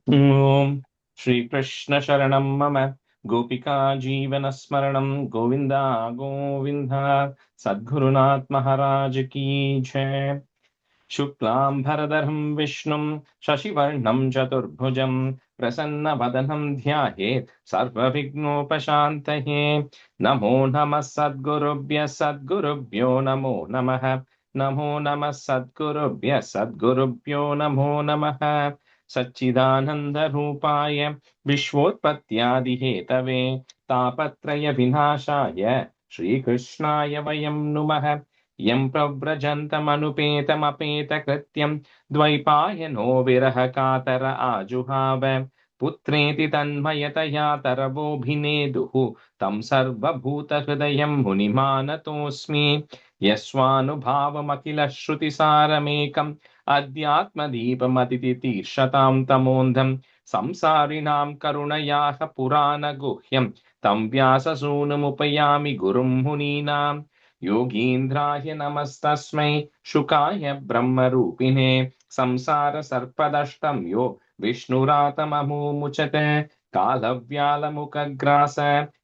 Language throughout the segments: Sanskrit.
Om Shri Krishna Sharanam Mama Gopika Jeevana Smaranam Govinda Govinda Sadgurunath Maharaj Ki Jai. Shuklam Bharadharam Vishnum Shashivarnam Chaturbhujam Prasanna Dhyayet Sarva Vignopashantaye. Namo Namah Sadgurubhyo Namo Namaha. Namo Namah Sadgurubhyo Namo Namaha. Satchidananda Rupaya Vishwotpatyadi Hetave Tapatraya Vinashaya Shri Krishnaya Vayam Numaha. Yam prabrajantamanopetamapetakratyam dvaipayano virahakatara ajuhava putreti tanmayataya tarabobhineduhu tam sarvabhutahridayam munimanatosmi yasvanubhavamakhila shrutisaramekam adhyatmadipamatitirshatam tamondham samsarinam karunayaha purana guhyam tam vyasasунमुपयामि गुरुं मुनीनाम् योगीन्द्राय नमस्तस्मै शुकाय ब्रह्मरूपिणे संसार सर्पदष्टं यो विष्णुरातममुमुचते कालव्यालमुखग्रास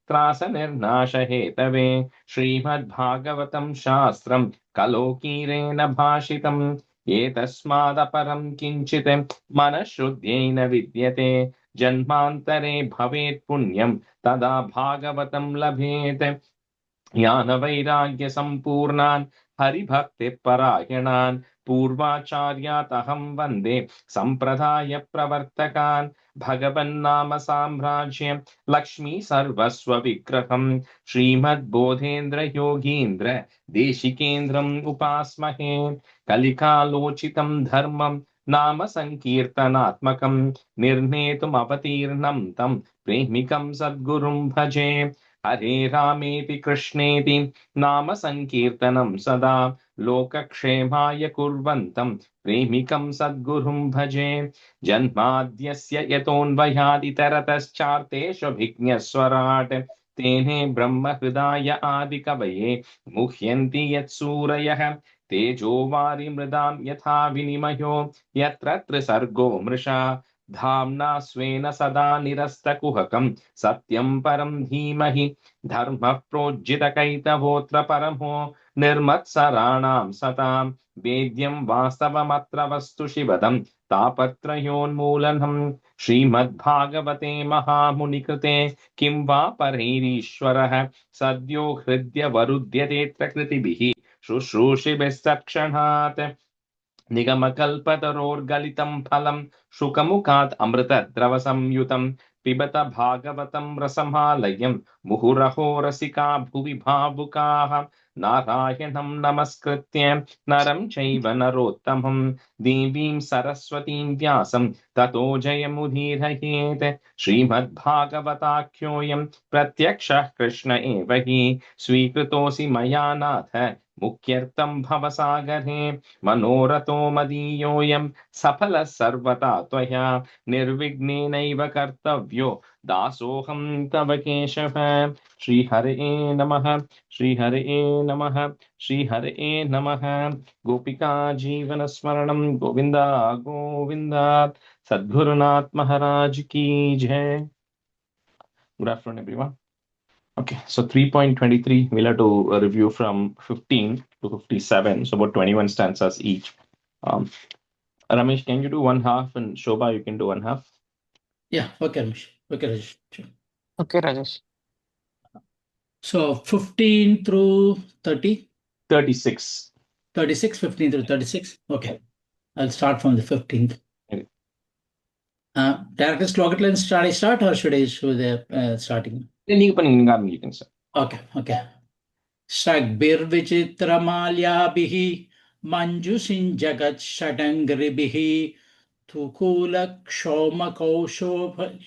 त्रास निर्नाश हेतवे श्रीमद्भागवतं शास्त्रं कलोकीरेण भाषितम् एतस्मादपरं किञ्चित् मनःशुद्ध्यै न विद्यते जन्मान्तरे भवेत् पुण्यं तदा भागवतं लभेत् ज्ञानवैराग्य सम्पूर्णान् हरिभक्तिपरायणान् पूर्वाचार्यातहं वन्दे सम्प्रदाय प्रवर्तकान् भगवन्नाम साम्राज्यं लक्ष्मी सर्वस्व विग्रहं श्रीमद्बोधेन्द्र योगीन्द्र देशिकेन्द्रम् उपास्महे कलिकालोचितं धर्मं नाम संकीर्तनात्मकं निर्णेतुम् अवतीर्णं तं प्रेमिकं सद्गुरुं भजे हरे रामेति कृष्णेति नाम संकीर्तनं सदा लोकक्षेमाय कुर्वन्तं प्रेमिकं सद्गुरुं भजे जन्माद्यस्य यतोऽन्वयादितरतश्चार्तेष्वभिज्ञस्वराट् तेने ब्रह्महृदाय आदिकवये मुह्यन्ति यत्सूरयः तेजो वारिमृदां यथा विनिमयो यत्र त्रिसर्गो मृषा धाम्ना स्वेन सदा निरस्तकुहकं सत्यं परं धीमहि धर्मः प्रोज्झितकैतवोऽत्र परमो निर्मत्सराणां सतां वेद्यं वास्तवमत्र वस्तु शिवदं तापत्रयोन्मूलनं श्रीमद्भागवते महामुनिकृते किं वा परैरीश्वरः सद्यो हृद्यवरुध्यतेऽत्र कृतिभिः शुश्रूषिभिस्तत्क्षणात् निगमकल्पतरोर्गलितं फलं शुकमुखात् अमृतद्रवसंयुतं पिबत भागवतं रसमालयं मुहुरहो रसिका भुवि भावुकाः नारायणं नमस्कृत्य नरं चैव नरोत्तमं देवीं सरस्वतीं व्यासं ततो जयमुदीरयेत् श्रीमद्भागवताख्योऽयं प्रत्यक्षः कृष्ण एव हि स्वीकृतोऽसि मया नाथ मुख्यर्थं भवसागरे मनोरथो मदीयोऽयं सफलः सर्वथा त्वया निर्विघ्नेनैव कर्तव्यो दासोऽहं तव केशव श्रीहरे नमः श्रीहरे नमः श्रीहरे नमः गोपिका जीवनस्मरणं गोविन्दा गोविन्दा सद्गुरुनाथ महाराज की जय. Good afternoon, everyone. Okay, so 3.23, we'll have to review from 15 to 57, so about 21 stanzas each. Ramesh, can you do one half, and Shobha, you can do one half? Yeah, okay, Ramesh. Okay, Rajesh. Sure. Okay, Rajesh. So 15 through 30? 36. 36, 15 through 36? Okay. I'll start from the 15th. Okay. Director Slogan line start or should I show the starting? You can start. Okay, okay. Shagbirvichitramalyabihi manjusin jagat shadangribihi Thukula kshoma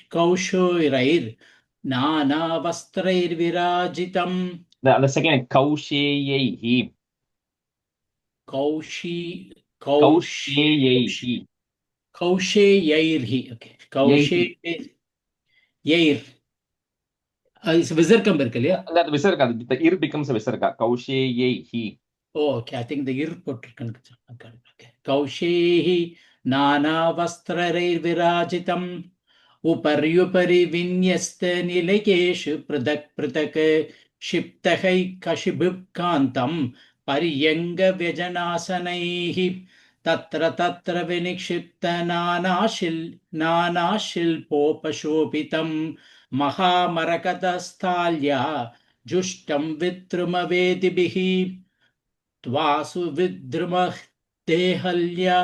kaushoirair Nana vastrair virajitam. The second, Kausheyehi. Kausheyairhi. Okay. Yair. It's Visargam Berkalia. That Visarga, the ir becomes a Visarga. Kausheyehi. Oh, okay. I think the ir put okay. Kaushehi नानावस्त्रैर्विराजितम् उपर्युपरि विन्यस्तनिलयेषु पृथक् पृथक् क्षिप्तैकशिभिः कान्तम् पर्यङ्गव्यजनासनैः तत्र तत्र विनिक्षिप्त नानाशिल्पोपशोभितम् महामरकतस्थाल्या जुष्टं विद्रुमवेदिभिः त्वासु विद्रुमः देहल्या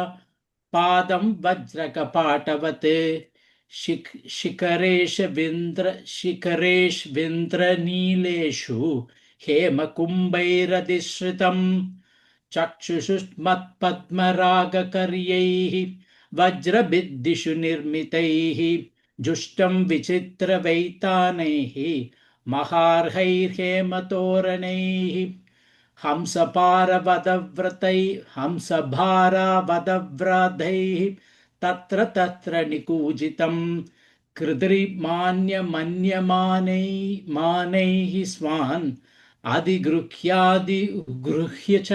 पादं वज्रकपाटवत् शिखरेष्विन्द्रनीलेषु हेमकुम्भैरधिश्रितम् चक्षुषुष्मत्पद्मरागकर्यैः वज्रभिद्दिषु निर्मितैः जुष्टं विचित्रवैतानैः महार्हैर्हेमतोरणैः हंसभारावदव्रतैः तत्र तत्र निकूजितम् कृद्रिमान्यमन्यमानैः स्वान् अधिगृह्य च.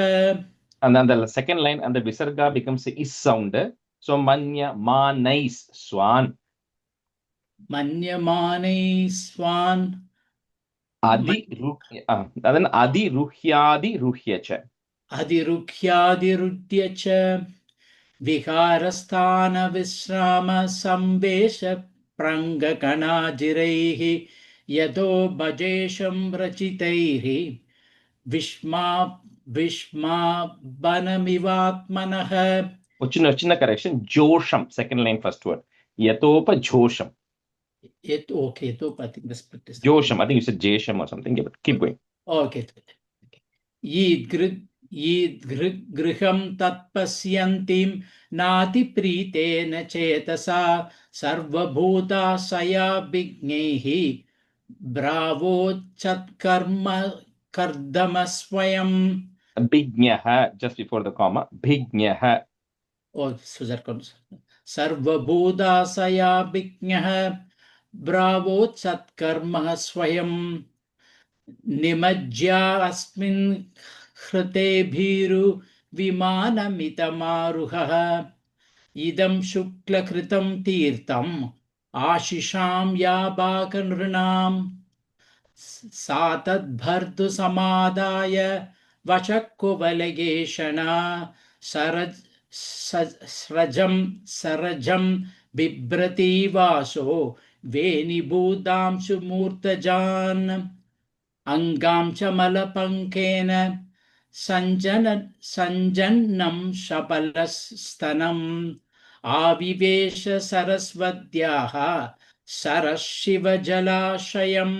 And then the second line and the visarga becomes a is sound. So manya manais swan. Manyamane swan. Then adi ruhyadi ruhyacha. Adhirukhyadirudhya cha. Viharasthana visrama sambesha prangakanajiraihi yado bhajesham rachitaihi vishma banamivatmanah. Chinna correction. Josham. Second line, first word. Yatopa josham. Okay, so I think this practice. Josham. I think you said Jesham or something. Yeah, but keep going. Okay. Griham tatpasyantim nati preetena chetasa sarvabhutasaya bignehi bravo chatkarma kardamasvayam. Bhignaha, just before the comma. Bhignaha. Oh, Suzar comes. Sarvabhutasaya bignaha bravo chatkarma swayam. निमज्ज्या अस्मिन् हृते भीरु विमानमितमारुहः इदं शुक्लकृतं तीर्थम् आशिषां याबाकनृणाम् सा तद्भर्तु समादाय वचकुवलगेशना सरजं बिभ्रती वासो वेनिभूतांशु मूर्तजान् अङ्गां च मलपङ्केन सञ्जन्नं शपलस्तनम् आविवेश सरस्वत्याः सरशिवजलाशयम्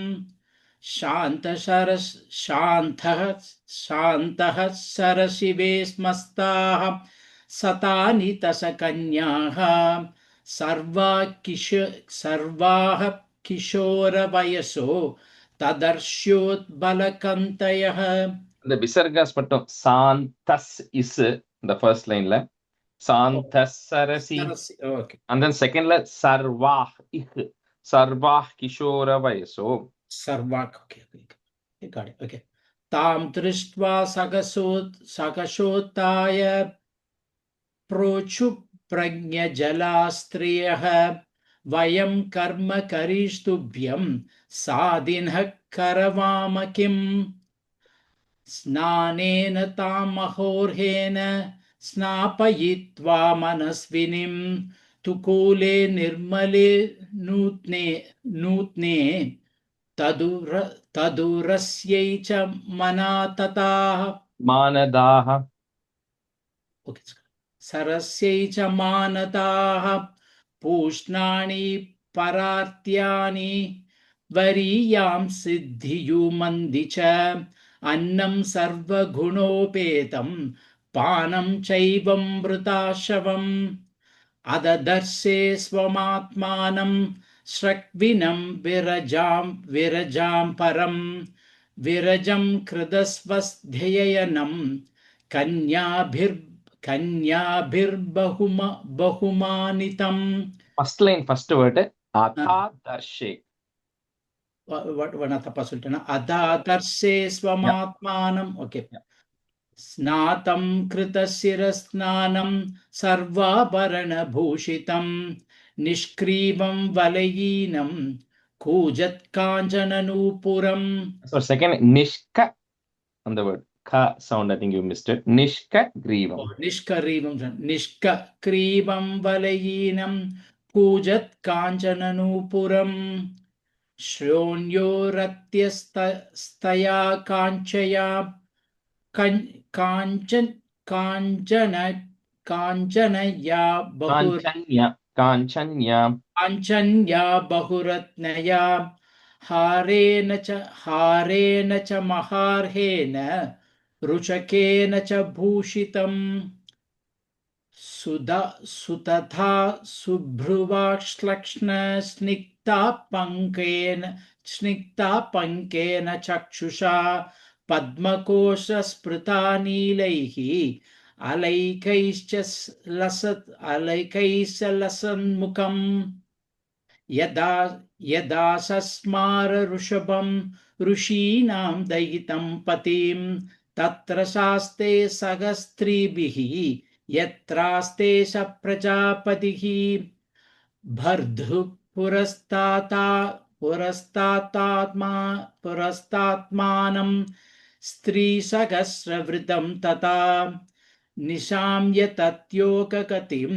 शान्तः सरशिवे स्मस्ताः सतानि तसकन्याः सर्वाः किशोरवयसो तदर्श्योत्बलकन्तयः. The visargas pattam santas is the first line la. Santas sarasi. Okay. And then second line sarvah ich. Sarvah kishora vayaso. Sarvak. Okay. Got it. Okay. Tam drishtva sakashotaya prochu pragnya jalastriyah vayam karma karistubhyam sadinha karavamakim स्नानेन तामहोर्हेन स्नापयित्वा मनस्विनीं तुकूले निर्मले नूत्ने तदुरस्यै च मनातताः Manadaha. Okay. सरस्यै च मानताः पूष्णानि परार्त्यानि वरीयां सिद्धियुमन्दि च अन्नं सर्वगुणोपेतं पानं चैवमृताशवम् अददर्शे स्वमात्मानं श्रक्विनं विरजां परं विरजं कृतस्वस्थ्ययनं कन्याभिर्बहुमानितम्. First line, first word. Atha darshe. What one atapa sultana? Adha darshe swamatmanam. Okay. स्नातं कृतशिरस्नानं सर्वाभरणभूषितं निष्क्रीवं वलयीनं कूजत्काञ्चननूपुरम्. So second, Nishka on the word. Ka sound, I think you missed it. Nishka Grivam. निष्क्रीवं वलयीनं कूजत्काञ्चननूपुरम् श्रोण्योरत्यस्तया काञ्चया Kanchan Kanchan काञ्चनया बहुर Kanchanya. Kanchanya. काञ्चन्या बहुरत्नया हारेण च महार्हेण रुचकेन च भूषितम् सुतथा स्निग्धापङ्केन चक्षुषा पद्मकोशस्पृता नीलैः अलैकैश्च लसन्मुखम् यदा यदा सस्मार ऋषभं ऋषीणां दयितं पतिं तत्र शास्ते सहस्त्रीभिः यत्रास्ते स प्रजापतिः भर्धुः पुरस्तात्मानं स्त्रीसहस्रवृतं तथा निशाम्य तत्योगगतिं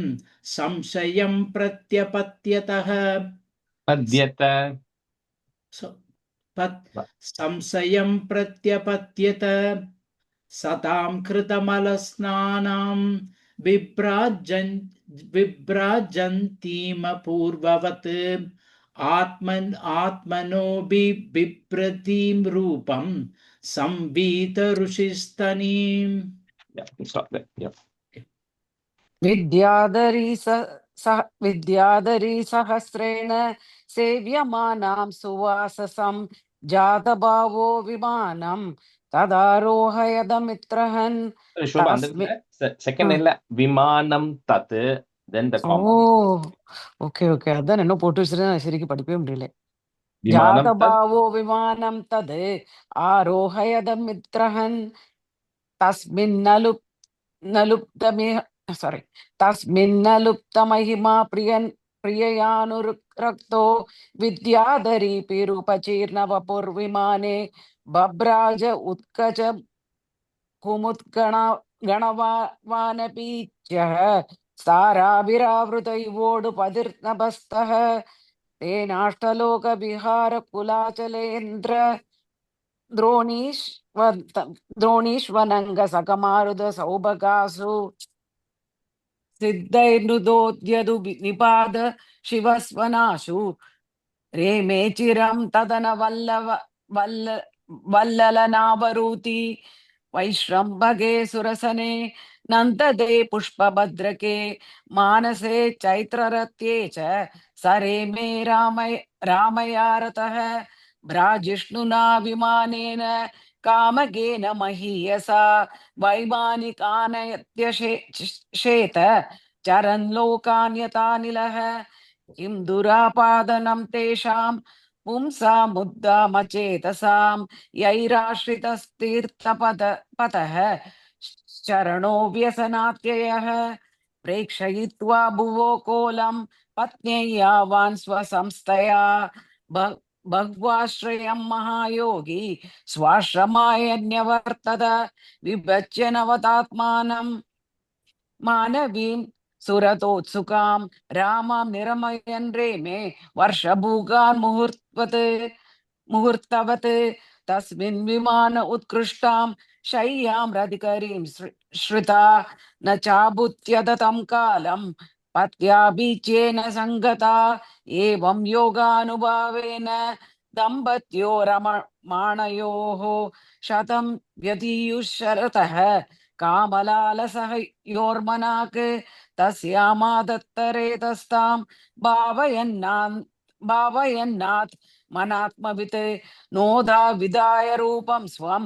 संशयं प्रत्यपत्यतः Padyata. संशयं प्रत्यपत्यत सतां कृतमलस्नानां विभ्राजन्तीमपूर्ववत् आत्मनो बिभ्रतीं रूपं संवीत ऋषिस्तनीम्. Yeah, stop there. Yeah. विद्याधरी सहस्रेण सेव्यमानां सुवाससं जातभावो विमानं तदारोहयदमित्रहन् Shobha, அந்த तस्मि இடத்துல second இல்ல விமானம் தத்து then the ஓ comma. ஓகே ஓகே அதான் என்ன போட்டு வச்சிருந்தேன் சரிக்கு படிக்கவே முடியல விமானம் தத் जातभावो विमानं तद् आरोहयदमित्रहन् तस्मिन्नलु नलुप्तमिह सारी तस्मिन्नलुप्तमहिमा प्रिययानुरक्तो विद्याधरीपिरुपचीर्णवपुर्विमाने बभ्राज उत्कच कुमुद्गणवानपीच्यः साराभिरावृतैवोडुपतिर्नभस्तः तेनाष्टलोकविहारकुलाचलेन्द्र द्रोणीष्वनङ्गसकमारुदसौभगासु सिद्धैर्नुदोद्यदु निपाद शिवस्वनाशु रेमे चिरं तदन वल्ललनावरूति वैश्रम्भगे सुरसने नन्ददे पुष्पभद्रके मानसे चैत्ररत्ये च सरे मे रामयारतः भ्राजिष्णुना विमानेन कामगेन महीयसा वैमानिकानयत्यशेत चरन् लोकान् यथानिलः किं दुरापादनं तेषां पुंसामुद्दामचेतसां यैराश्रितस्तीर्थपतः चरणो व्यसनात्ययः प्रेक्षयित्वा भुवो कोलं पत्न्यै यावान् स्वसंस्थया बह्वाश्रयं महायोगी स्वाश्रमाय न्यवर्तत विभज्य नवतात्मानं मानवीं सुरतोत्सुकां रामां निरमयन् रेमे वर्षभूगान् मुहूर्तवत् तस्मिन् विमान उत्कृष्टां शय्यां रधिकरीं श्रिता न चाभूत्यदतं कालं पत्या बीचेन सङ्गता एवं योगानुभावेन दम्पत्यो रममाणयोः शतं व्यतीयुशरतः कामलालसः योर्मनाक् तस्यामादत्तरेतस्तां भावयन्नात् मनात्मवित् नोदा विदाय रूपं स्वं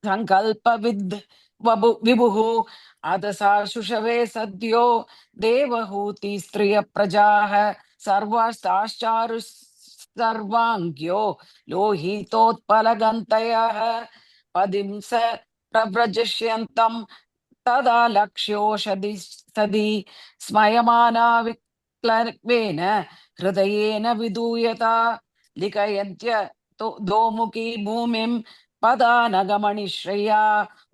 संकल्पविद् विभुः अदसा शुशवे सद्यो देवहूति स्त्रिय प्रजाः सर्वाश्चारुः सर्वाङ्ग्यो लोहितोत्पलगन्तयः पदिं स प्रव्रजष्यन्तं तदा लक्ष्योषधि सदि स्मयमाना विक्लवेन हृदयेन विदूयता लिखयन्त्य दोमुखी भूमिं पदानगमनिश्रया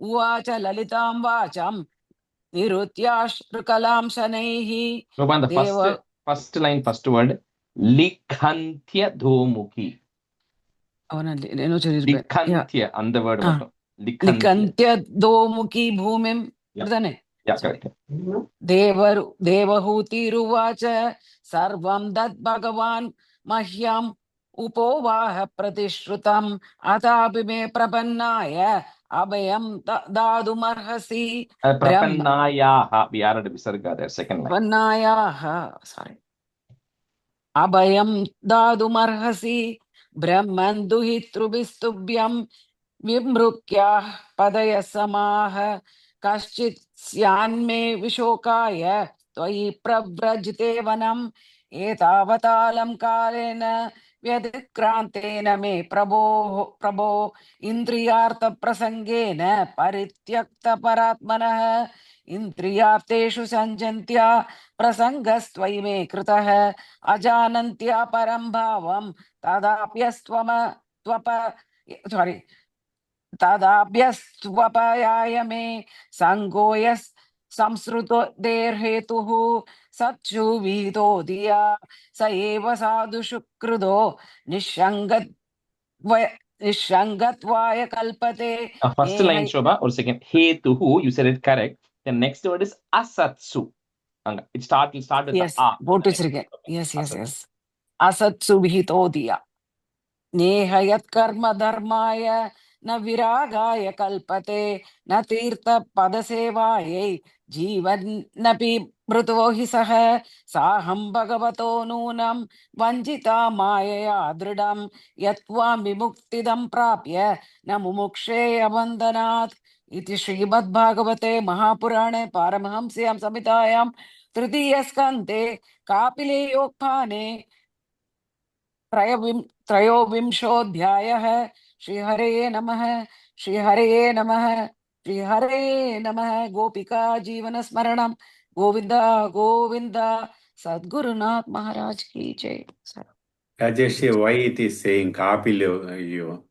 उवाच ललितां वाचं निरुत्याश्रुकलां शनैः Rupan, the देव first line, first word, likhantya dhomukhi. அவನಲ್ಲಿ ಏನೋ ಚಲಿರ್ಬೇಕು Likhantya, and the word mattum. Likhantya. लिखन्त्य दोमुखी भूमिं वृदने Yeah, correct. देवहूतिरुवाच सर्वं दद्भगवान् मह्यम् उपोवाह प्रतिश्रुतम् अथापि मे प्रपन्नाय अभयं दातुमर्हसि Prapannayaha, we are at Visarga there, second line. प्रपन्नायाः sorry अभयं दातुमर्हसि ब्रह्मन् दुहितृभिस्तुभ्यं विमृक्याः पदय समाह कश्चित् स्यान्मे विशोकाय त्वयि प्रव्रजिते वनम् एतावतालं कालेन व्यतिक्रान्तेन मे प्रभो इन्द्रियार्थप्रसङ्गेन परित्यक्तपरात्मनः इन्द्रियार्थेषु सञ्जन्त्या प्रसङ्गस्त्वयि मे कृतः अजानन्त्या परं भावं तदाभ्यस्त्वपयाय मे सङ्गो यः संसृतोर्हेतुः सत्सुविहितो धिया स एव साधुषु कृतो निःसङ्गत्वाय कल्पते First line, Shobha, or second, hetuhu, you said it correct. The next word is asatsu. It start with yes a. yes असत्सु विहितो धिया नेह यत्कर्म धर्माय न विरागाय कल्पते न तीर्थ पदसेवायै जीवन्नपि मृतो हि सः साहं भगवतो नूनं वञ्चिता मायया दृढं यत्त्वां विमुक्तिदं प्राप्य न मुमुक्षेय बन्धनात् इति श्रीमद्भागवते महापुराणे पारमहंस्यां संहितायां तृतीयस्कन्धे कापिलेयोपाने त्रयोविंशोऽध्यायः श्रीहरे नमः श्रीहरे नमः श्रीहरे नमः गोपिका जीवनस्मरणं गोविन्द गोविन्द सद्गुरुनाथ महाराज की जय Rajesh, why it is saying Kapileyo?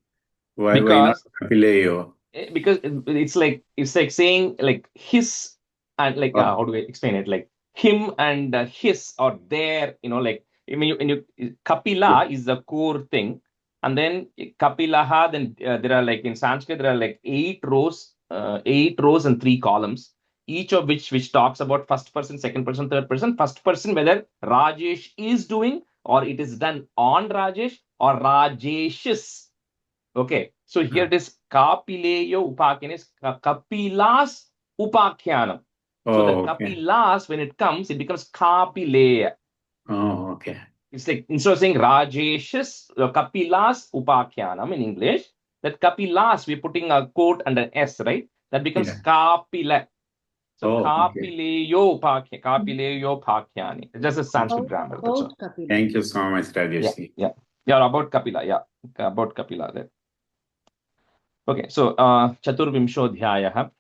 Why not Because Kapileyo? because it's like saying like his and like Oh. how do I explain it, like him and his or their, like when you Kapila is the core thing, and then Kapilaha, then there are like in Sanskrit there are like 8 rows and 3 columns, each of which talks about first person, second person, third person. First person, whether Rajesh is doing or it is done on Rajesh or Rajesh's. Okay, so here it is Kapileyo Upakyan is Kapilas Upakyanam. So the Kapilas, when it comes, it becomes Kapileya. Oh, okay. It's like instead of saying Rajesh's, Kapilas Upakyanam in English, that Kapilas, we're putting a quote and an S, right? That becomes Kapila. So Kapileyo Upakyani. Just a Sanskrit grammar. That's all. Thank you so much, Rajesh. Yeah, about Kapila. Yeah, about Kapila there. Okay, so Chaturvimshodhyayah.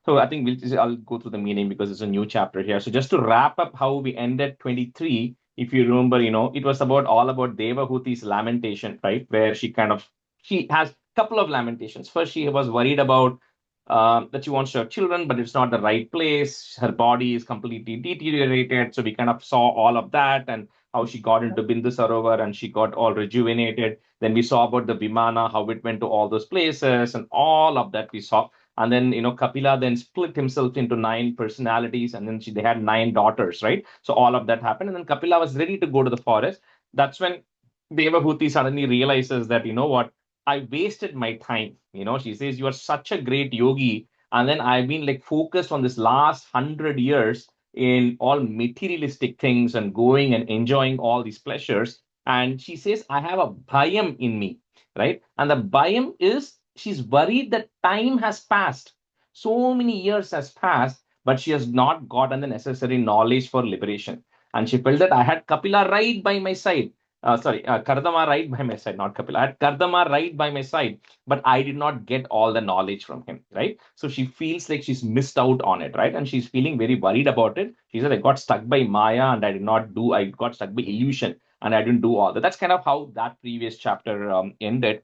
So I think I'll go through the meaning because it's a new chapter here. So just to wrap up how we ended 23, if you remember, it was all about Devahuti's lamentation, right? Where she has a couple of lamentations. First, she was worried about that she wants to have children, but it's not the right place. Her body is completely deteriorated. So we kind of saw all of that and how she got into Bindu Sarovar and she got all rejuvenated. Then we saw about the Vimana, how it went to all those places and all of that we saw. And then, Kapila then split himself into 9 personalities, and then they had 9 daughters, right? So all of that happened. And then Kapila was ready to go to the forest. That's when Devahuti suddenly realizes that, what, I wasted my time. She says, you are such a great yogi. And then I've been like focused on this last 100 years in all materialistic things and going and enjoying all these pleasures. And she says, I have a bhayam in me, right? And the bhayam is, she's worried that time has passed. So many years has passed, but she has not gotten the necessary knowledge for liberation. And she felt that I had Kapila right by my side. Kardama right by my side, not Kapila. I had Kardama right by my side, but I did not get all the knowledge from him, right? So she feels like she's missed out on it, right? And she's feeling very worried about it. She said, I got stuck by Maya and I got stuck by illusion and I didn't do all that. That's kind of how that previous chapter ended.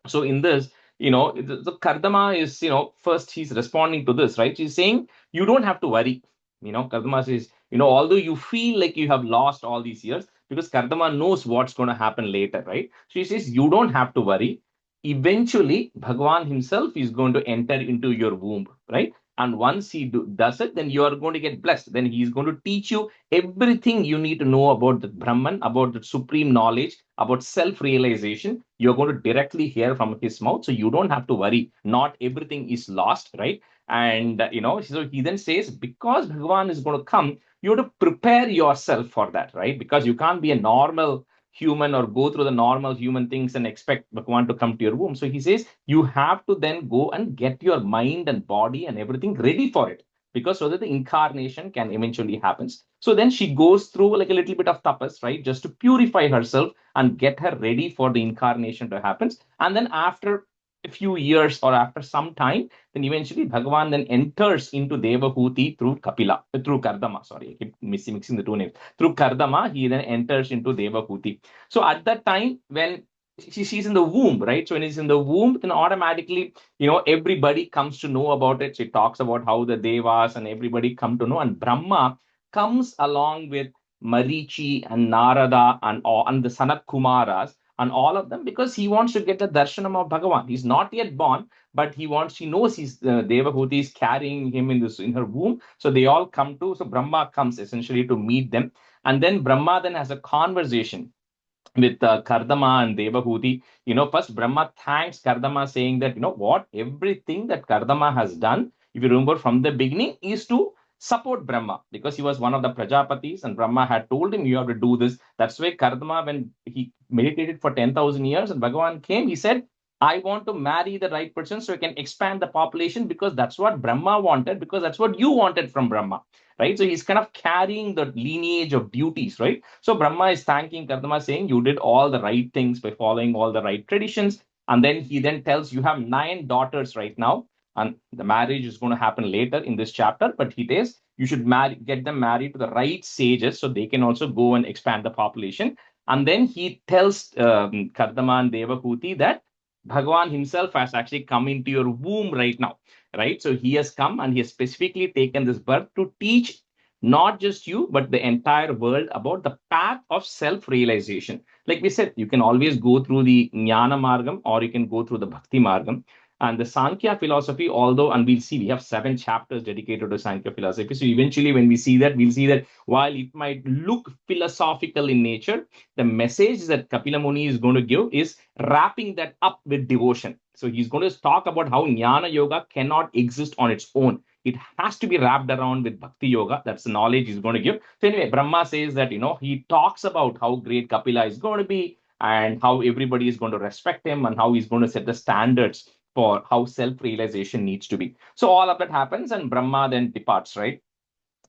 So in this, the Kardama is, first he's responding to this, right? He's saying, you don't have to worry. Kardama says, although you feel like you have lost all these years, because Kardama knows what's going to happen later, right? So he says, you don't have to worry. Eventually, Bhagavan himself is going to enter into your womb, right? And once he does it, then you are going to get blessed. Then he is going to teach you everything you need to know about the Brahman, about the supreme knowledge, about self-realization. You're going to directly hear from his mouth. So you don't have to worry. Not everything is lost, right? And, so he then says, because Bhagavan is going to come, you have to prepare yourself for that, right? Because you can't be a normal human or go through the normal human things and expect Bhagavan to come to your womb. So he says, you have to then go and get your mind and body and everything ready for it, because so that the incarnation can eventually happen. So then she goes through like a little bit of tapas, right? Just to purify herself and get her ready for the incarnation to happen. And then after a few years or after some time, then eventually Bhagavan then enters into Devahuti through Kardama. Sorry, I keep mixing the two names. Through Kardama, he then enters into Devahuti. So at that time, when she's in the womb, right? So when he's in the womb, then automatically, everybody comes to know about it. She talks about how the Devas and everybody come to know, and Brahma comes along with Marichi and Narada and the Sanat Kumaras and all of them, because he wants to get the darshanam of Bhagavan. He's not yet born, but he knows he's Devahuti is carrying him in her womb. So they all come to, so Brahma comes essentially to meet them. And then Brahma then has a conversation with Kardama and Devahuti. First Brahma thanks Kardama, saying that, what, everything that Kardama has done, if you remember from the beginning, is to support Brahma, because he was one of the Prajapatis and Brahma had told him, you have to do this. That's why Kardama, when he meditated for 10,000 years and Bhagavan came, he said, I want to marry the right person so I can expand the population, because that's what Brahma wanted, because that's what you wanted from Brahma, right? So he's kind of carrying the lineage of duties, right? So Brahma is thanking Kardama, saying, you did all the right things by following all the right traditions. And then he then tells, you have 9 daughters right now, and the marriage is going to happen later in this chapter, but he says you should get them married to the right sages so they can also go and expand the population. And then he tells Kardama and Devahuti that Bhagavan himself has actually come into your womb right now, right? So he has come and he has specifically taken this birth to teach not just you, but the entire world about the path of self-realization. Like we said, you can always go through the Jnana Margam or you can go through the Bhakti Margam. And the Sankhya philosophy, although, and we'll see, we have 7 chapters dedicated to Sankhya philosophy. So eventually, when we see that, we'll see that while it might look philosophical in nature, the message that Kapila Muni is going to give is wrapping that up with devotion. So he's going to talk about how Jnana Yoga cannot exist on its own. It has to be wrapped around with Bhakti Yoga. That's the knowledge he's going to give. So anyway, Brahma says that, he talks about how great Kapila is going to be and how everybody is going to respect him and how he's going to set the standards for how self-realization needs to be. So all of that happens and Brahma then departs, right?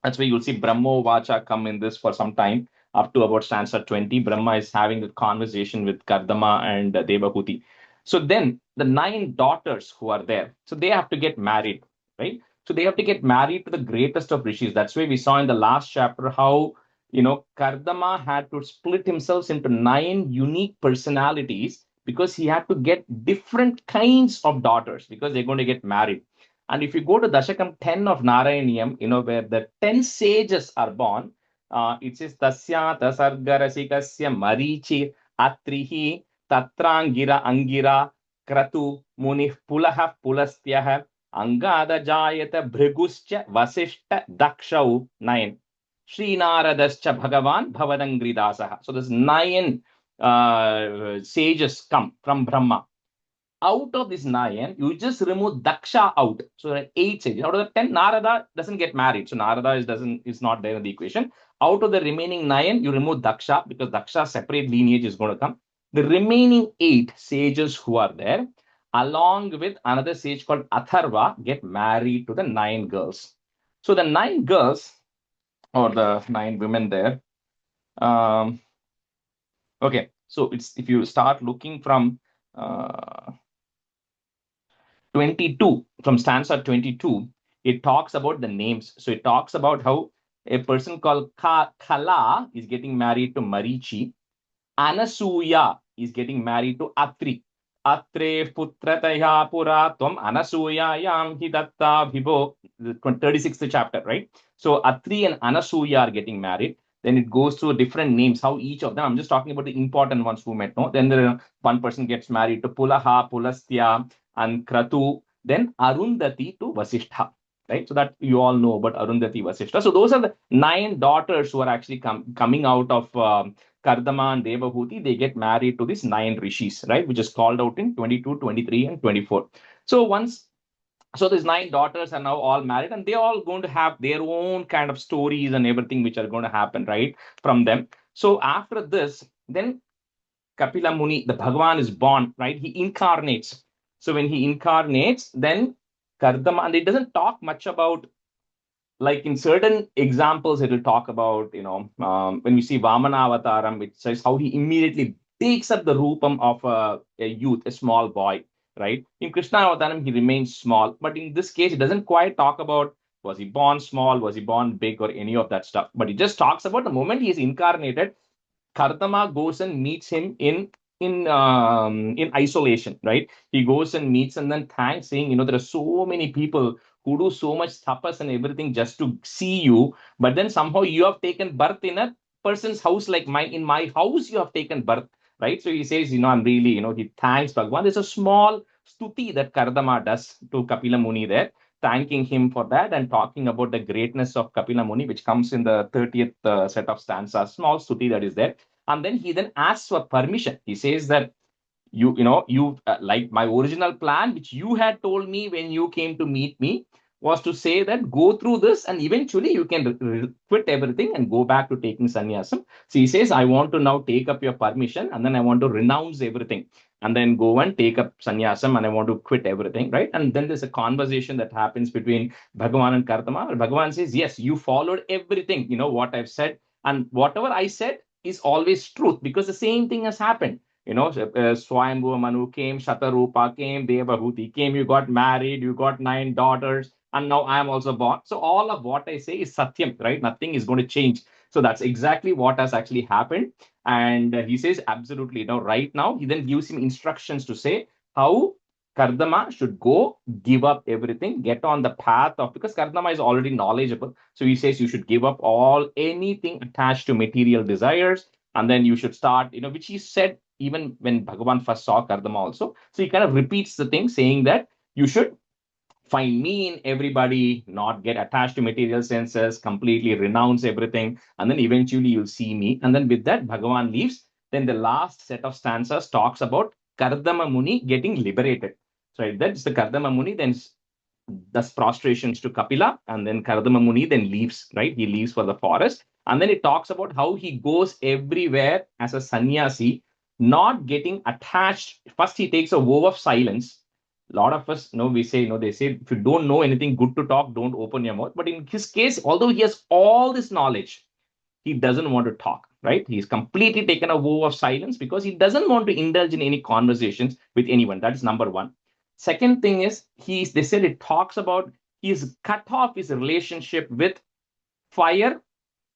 That's why you'll see Brahmo Vacha come in this for some time, up to about stanza 20. Brahma is having a conversation with Kardama and Devahuti. So then the 9 daughters who are there, so they have to get married, right? So they have to get married to the greatest of rishis. That's why we saw in the last chapter how, Kardama had to split himself into 9 unique personalities, because he had to get different kinds of daughters because they're going to get married. And if you go to Dashakam 10 of Narayaniam, where the 10 sages are born, it says, Tasya Tasargarasikasya Marichi Atrihi Tatrangira Angira Kratu Munih Pulaha Pulastyaha Angada Jayata Bhriguscha Vasishta Dakshau 9. Srinaradascha Bhagavan Bhavadangridasaha. So there's 9 sages come from Brahma. Out of this 9, you just remove Daksha out. So there are 8 sages. Out of the 10, Narada doesn't get married. So Narada is not there in the equation. Out of the remaining 9, you remove Daksha, because Daksha's separate lineage is going to come. The remaining 8 sages who are there, along with another sage called Atharva, get married to the 9 girls. So the 9 girls, or the 9 women there, Okay, so if you start looking from 22, from stanza 22, it talks about the names. So it talks about how a person called Kala is getting married to Marichi. Anasuya is getting married to Atri. Atre putrataya pura tvam anasuyayam hidatta bhibo. The 36th chapter, right? So Atri and Anasuya are getting married. Then it goes through different names, how each of them, I'm just talking about the important ones who met, no? Then one person gets married to Pulaha, Pulastya, and Kratu. Then Arundhati to Vasishtha, right? So that you all know about Arundhati, Vasishtha. So those are the 9 daughters who are actually coming out of Kardama and Devahuti. They get married to these 9 rishis, right? Which is called out in 22, 23, and 24. So these 9 daughters are now all married, and they're all going to have their own kind of stories and everything which are going to happen, right, from them. So after this, then Kapila Muni, the Bhagavan is born, right? He incarnates. So when he incarnates, then Kardama, and it doesn't talk much about, like in certain examples, it will talk about, when we see Vamana Avataram, it says how he immediately takes up the rupam of a youth, a small boy, right? In Krishna Avataram, he remains small. But in this case, it doesn't quite talk about was he born small, was he born big, or any of that stuff. But it just talks about the moment he is incarnated, Kardama goes and meets him in isolation, right? He goes and meets and then thanks, saying, there are so many people who do so much tapas and everything just to see you, but then somehow you have taken birth in a person's house like mine. In my house, you have taken birth, right? So he says, I'm really, he thanks Bhagwan. There's a small stuti that Kardama does to Kapila Muni there, thanking him for that and talking about the greatness of Kapila Muni, which comes in the 30th set of stanzas, small stuti that is there. And then he then asks for permission. He says that you like my original plan, which you had told me when you came to meet me, was to say that go through this and eventually you can quit everything and go back to taking sannyasam. So he says, I want to now take up your permission and then I want to renounce everything and then go and take up sannyasam and I want to quit everything, right? And then there's a conversation that happens between Bhagavan and Kardama. Bhagavan says, yes, you followed everything, what I've said, and whatever I said is always truth because the same thing has happened. Swayambhuva Manu came, Shatarupa came, Devahuti came, you got married, you got 9 daughters, and now I am also born. So all of what I say is Satyam, right? Nothing is going to change. So that's exactly what has actually happened. And he says, absolutely. Right now, he then gives him instructions to say how Kardama should go, give up everything, get on the path of, because Kardama is already knowledgeable. So he says you should give up anything attached to material desires. And then you should start, which he said even when Bhagavan first saw Kardama also. So he kind of repeats the thing saying that you should find me in everybody, not get attached to material senses, completely renounce everything. And then eventually you'll see me. And then with that, Bhagavan leaves. Then the last set of stanzas talks about Kardama Muni getting liberated. So that's the Kardama Muni, then does prostrations to Kapila, and then Kardama Muni then leaves, right? He leaves for the forest. And then it talks about how he goes everywhere as a sannyasi, not getting attached. First, he takes a vow of silence. A lot of us, we say, they say, if you don't know anything good to talk, don't open your mouth. But in his case, although he has all this knowledge, he doesn't want to talk, right? He's completely taken a vow of silence because he doesn't want to indulge in any conversations with anyone. That is number one. Second thing is, they said it talks about he's cut off his relationship with fire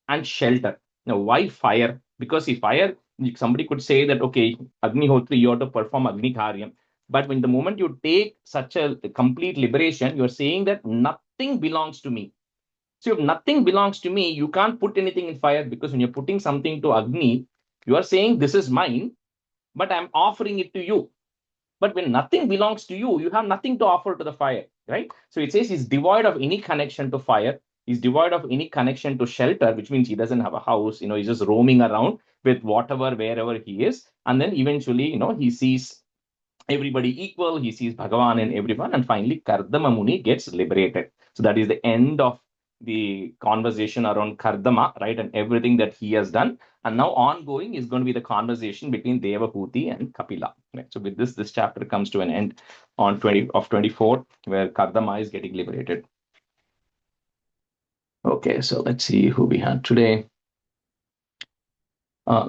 and shelter. Now, why fire? Because if fire, somebody could say that, okay, Agnihotri, you have to perform Agni Karyam. But when the moment you take such a complete liberation, you're saying that nothing belongs to me. So if nothing belongs to me, you can't put anything in fire, because when you're putting something to Agni, you are saying this is mine, but I'm offering it to you. But when nothing belongs to you, you have nothing to offer to the fire, right? So it says he's devoid of any connection to fire. He's devoid of any connection to shelter, which means he doesn't have a house. He's just roaming around with whatever, wherever he is. And then eventually, he sees everybody equal. He sees Bhagavan in everyone. And finally, Kardama Muni gets liberated. So that is the end of the conversation around Kardama, right? And everything that he has done. And now ongoing is going to be the conversation between Devahuti and Kapila. Right? So with this chapter comes to an end on 24, where Kardama is getting liberated. Okay, so let's see who we had today.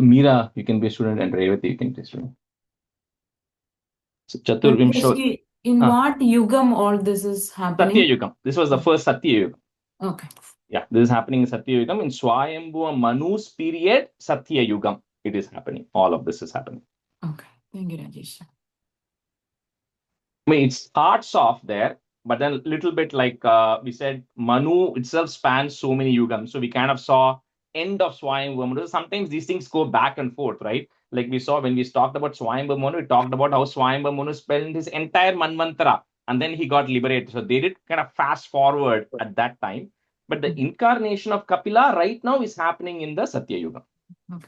Meera, you can be a student, and Revati, you can be a student. So Chaturvimsho. In what yugam all this is happening? Satya Yugam. This was the first Satya Yugam. Okay. Yeah, this is happening in Satya Yugam. In Swayambhuva Manu's period, Satya Yugam, it is happening. All of this is happening. Okay. Thank you, Rajesh. I mean, it starts off there, but then a little bit like we said, Manu itself spans so many yugams. So we kind of saw end of Swayambhuva Manu. Sometimes these things go back and forth, right? Like we saw when we talked about Swayambhuva Manu, we talked about how Swayambhuva Manu spent his entire Manvantara and then he got liberated. So they did kind of fast forward at that time. But the incarnation of Kapila right now is happening in the Satya Yuga. Okay.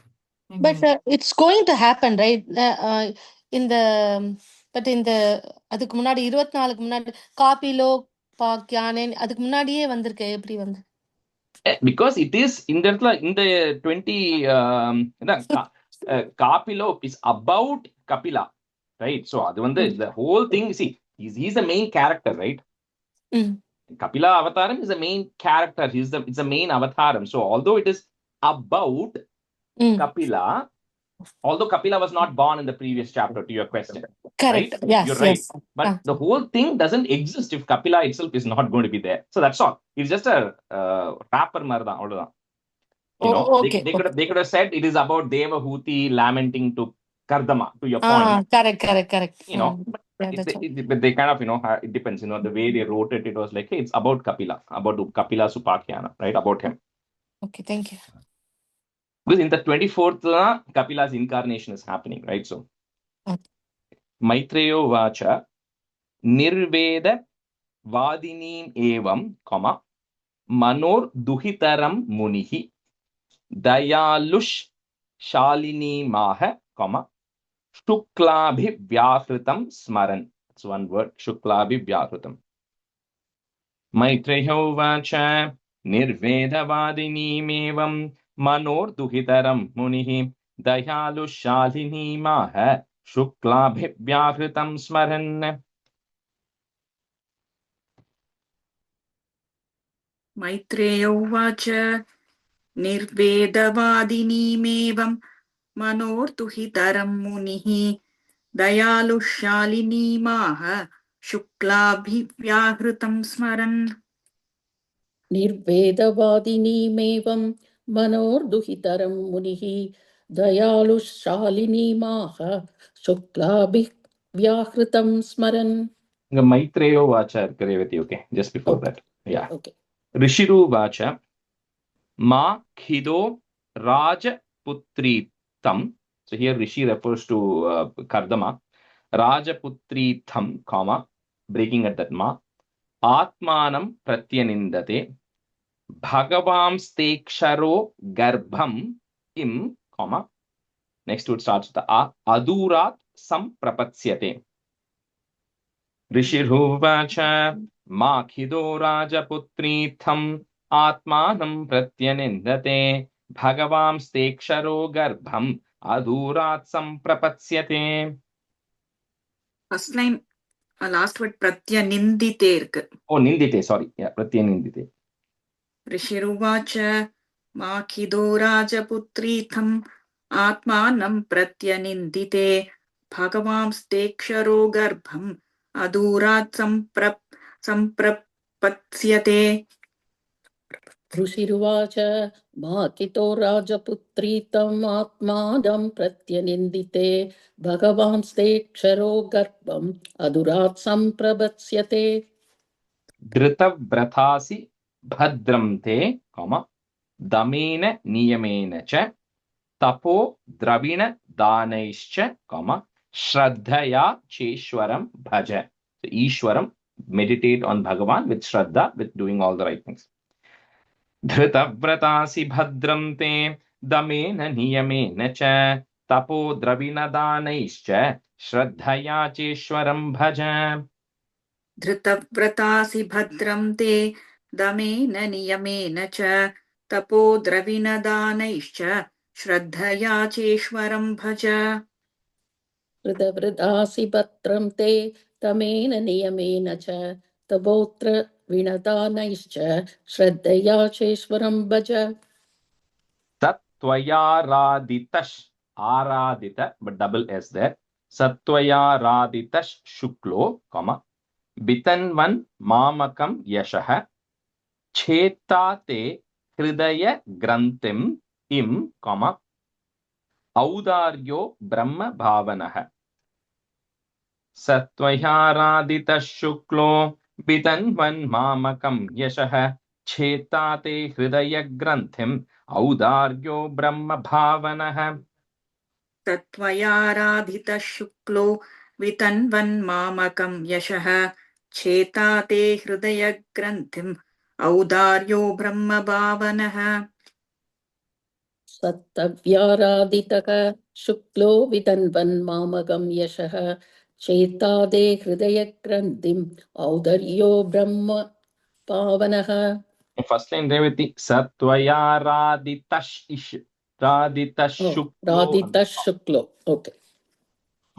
Thank But you. it's going to happen, right? In the அதுக்கு முன்னாடி 24க்கு முன்னாடி காபிலோ பாக்யானேன் அதுக்கு முன்னாடியே வந்திருக்கு எப்படி வந்து Because it is in the 20 Kapilo is about Kapila, right? So the whole thing, see, he's the main character, right? Kapila Avataram is the main character. It's the main Avataram. So although it is about Kapila, although Kapila was not born in the previous chapter, to your question. Correct. Right? Yes, You're right. yes. But the whole thing doesn't exist if Kapila itself is not going to be there. So that's all. It's just a wrapper marda. You know, they could have said it is about Devahuti lamenting to Kardama, to your point. Correct. You know, but they kind of, it depends. You know, the way they wrote it, it was like, hey, it's about Kapila, about Kapila Supakhyana, right? About him. Okay, thank you. Because in the 24th, Kapila's incarnation is happening, right? So, Maitreyo Vacha, Nirveda Vadinim Evam, Manor Duhitaram Munihi, Dayalush Shalini Maha, Shuklabhi Vyahritam Smaran. That's one word, Shuklabhi Vyahritam. Maitreyo Vacha, Nirveda Vadinim Evam, Manor Duhitaram Munihi, Dayalu Shalini Maha, Shuklabhyahritam Smaran. Maitreya Uvacha Nirvedavadinimevam Manortuhitaram Munihi Dayalushalineemaha Shuklabhyahritam Smaran. निर्वेदवादिनीमेवं मनोर्दुहितरं मुनिः दयालुशालिनीमाह शुक्लाभिः व्याहृतं स्मरन्. Maitreyo Vacha, okay, just before that. Yeah. Okay. Rishiru Vacha, Ma Khido Raja Putritam. So here Rishi refers to Kardama. Raja Putritam, breaking at that Ma. Atmanam Pratyanindate. Bhagavam Steksharo Garbham Im, next word starts with the A. Adurat Samprapatshyate. Rishiruvacha Makhido Rajaputri Tham Atmanam Pratyanindate Bhagavam Steksharo Garbham Adurat Samprapatshyate. First line, last word Pratyanindite. Oh, Nindite, sorry. Yeah, Pratyanindite. Rishiruvacha Makhido Rajaputri Atmanam Pratyanindite Bhagavam Steksharo Garbham Adurat Samprapatshyate. ऋषिरुवाच माकितो राजपुत्री तम् आत्मानं प्रत्यनिन्दिते भगवांस्तेक्षरो गर्भम् अदुरात् सम्प्रपत्स्यते. Dhritavrthasi Bhadram te, Damena Niyamena cha Tapo Dravina Danaischa, Shraddhaya Cheshwaram Bhaja. So Ishwaram, meditate on Bhagavan with Shraddha, with doing all the right things. Dhritavrtasi Bhadram te Damena Niyamena cha Tapo Dravina Danaischa Shraddhaya Cheshwaram Bhaja. Dhritavrtasi Bhadram te Damena Niyamena cha Tapo Dravina Shraddhaya Cheshwaram Bhaja. हृदवृदासि भद्रं ते तमेन नियमेन च तपोत्र विनदानैश्च श्रद्धया चेश्वरं भज. Satvayaraditas, aradita, but double S there. Satvayaraditas shuklo, comma, bitanvan mamakam yashah, chetate hridaya granthim im, comma, audaryo brahma bhavanah. Satvayaraditas shuklo, bitanvan mamakam yashah, chetate hridaya granthim audaryo brahma bhavanah. तत्त्वयाराधितः शुक्लो वितन्वन्मामकं यशः चेता ते हृदयग्रन्थिम् औदार्यो ब्रह्मभावनः सत्तव्याराधितः शुक्लो वितन्वन्मामकं यशः चेतादे हृदयग्रन्थिम् औदर्यो ब्रह्म पावनः. First line Revati Satvaya Raditash Raditashuklo. Radita Shuklo. Okay.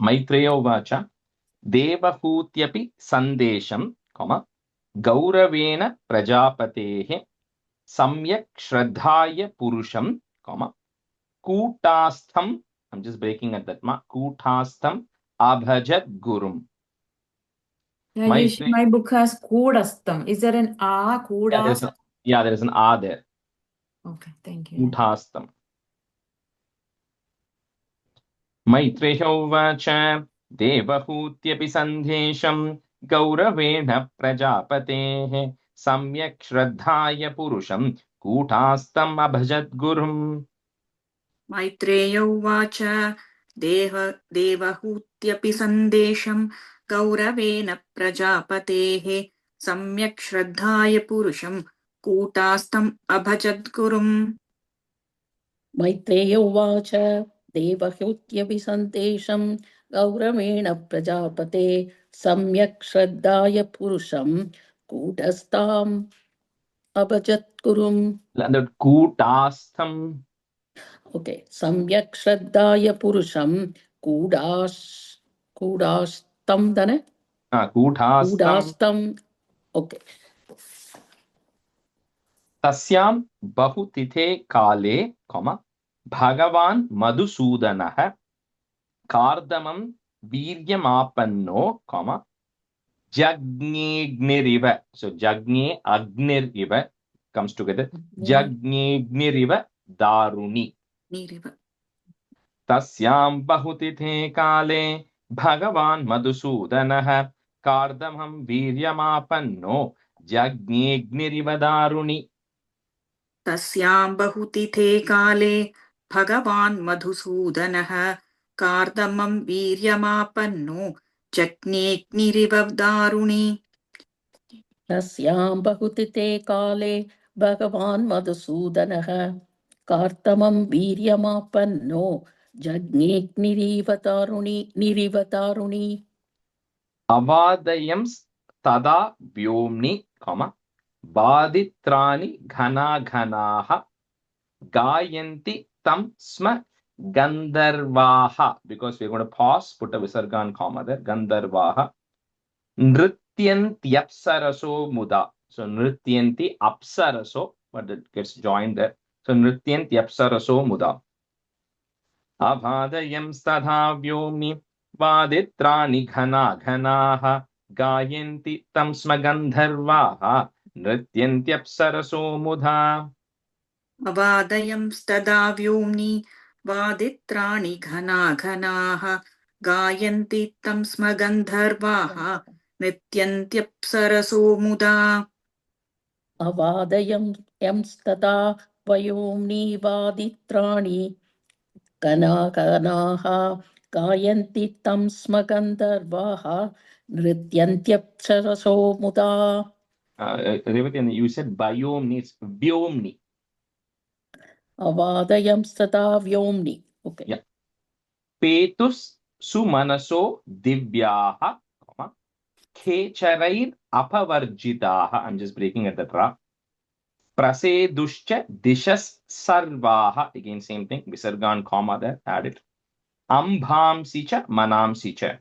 Maitreyo Vacha Devahutyapi Sandesham, comma, Gauravena Prajapatehe Samyak Shraddhaya Purusham, comma, Kutastham, I'm just breaking at that ma, Kutastham Abhajat Gurum. Rajesh, my book has Kodastam. Is there an A? Kodastam? Yeah, there is an A there. Okay, thank you. Kutastham. Maitreyo Vacha Devahutyapi Sandesham Gauravena Prajapatehe Samyak Shraddhaya Purusham Kutastam Abhajat Gurum. Maitreya उवाच देवहूत्यपि सन्देशं गौरवेण प्रजापतेः सम्यक् श्रद्धाय पुरुषं कूटास्थम् अभजद्गुरुम् मैत्रेय उवाच देवहूत्यपि सन्देशं गौरवेण प्रजापते सम्यक् श्रद्धाय पुरुषं कूटस्थाम् अभजत्कुरुम्. That Kutastham. Okay. सम्यक् श्रद्धाय पुरुषं कूडास्तं दने? Kutastham. Okay. Tasyam bahutithe kale, comma, Bhagavan Madhusudanah Kardamam Viryamapanno, comma, Jagnegniriva. So Jagne Agniriva comes together. Jagnegniriva Daruni. Tasyam bahutithe kale Bhagavan Madhusudanah Kardamam Viryamapanno Jagnegniriva Daruni. तस्यां बहुतिथे काले भगवान् मधुसूदनः कार्दमं वीर्यमापन्नो जज्ञेऽग्निरिव दारुणि तस्यां बहुतिथे काले भगवान् मधुसूदनः कार्तमं वीर्यमापन्नो जज्ञेऽग्निरिव दारुणी. Avadayam tada vyomni, comma, Baditrani ghana ghanaha Gayanti tam sma Gandharvaha. Because we're going to pause, put a Visargan comma there. Gandharvaha. Nrityanti apsaraso muda. So Nrityanti apsaraso, but it gets joined there. So Nrityanti apsaraso muda. Avadayam stadha vyomni Vaditrani ghana ghanaha Gayanti tam sma Gandharvaha Nrityanti apsaraso mudha. अवादयंस्तदा व्योम्नि वादित्राणि घना घनाः गायन्ति तं स्म गन्धर्वाः नृत्यन्त्यप्सरसो मुदा अवादयंस्तदा वयोम्नि वादित्राणि घनाघनाः गायन्ति तं स्म गन्धर्वाः नृत्यन्त्यप्सरसो मुदा. Revati, you said biomni, it's vyomni. Avadayamstata vyomni. Okay. Yeah. Petus sumanaso divyaha, khecharair apavarjitaha. I'm just breaking at the tra. Praseduscha dishas sarvaha. Again, same thing. Visargan comma there. Add it. Ambhamsicha manamsicha.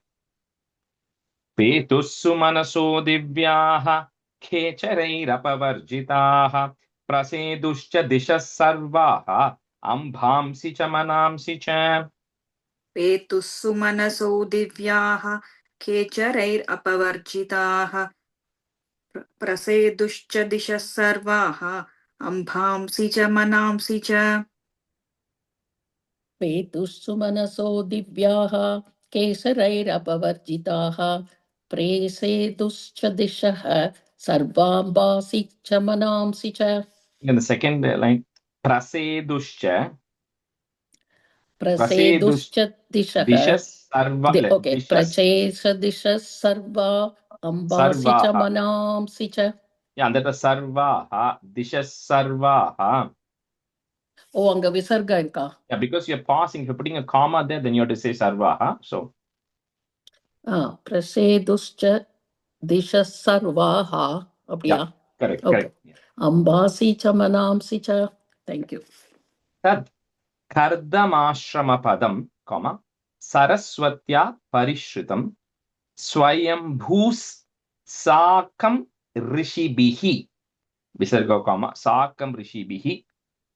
Petus sumanaso divyaha. Khecharair apavarjitaha. Praseduscha dishas sarvaha. अम्भांसि च मनांसि च पेतुः सुमनसो दिव्याः खेचरैरपवर्जिताः प्रसेदुश्च दिशः सर्वाः अम्भांसि च मनांसि च पेतुः सुमनसो दिव्याः केसरैरपवर्जिताः प्रेसेदुश्च दिशः सर्वाम्बासि च मनांसि च in the second line praseduscha प्रसेदुश्च दिशः dishas sarva ओके dishas प्रचेषदिशः सर्वा अम्बासि च sarvaha मनांसि च yeah that is sarvaha dishas sarvaha ओ अङ्ग विसर्ग இருக்கா yeah because you're pausing if you're putting a comma there then you have to say sarvaha so प्रसेदुश्च दिशः सर्वाः அப்படியா yeah correct ओके correct अम्बासि च मनांसि च thank you tad kardamashramapādam comma saraswatya parishritam swayambhus sakam rishibihi visarga comma sakam rishibihi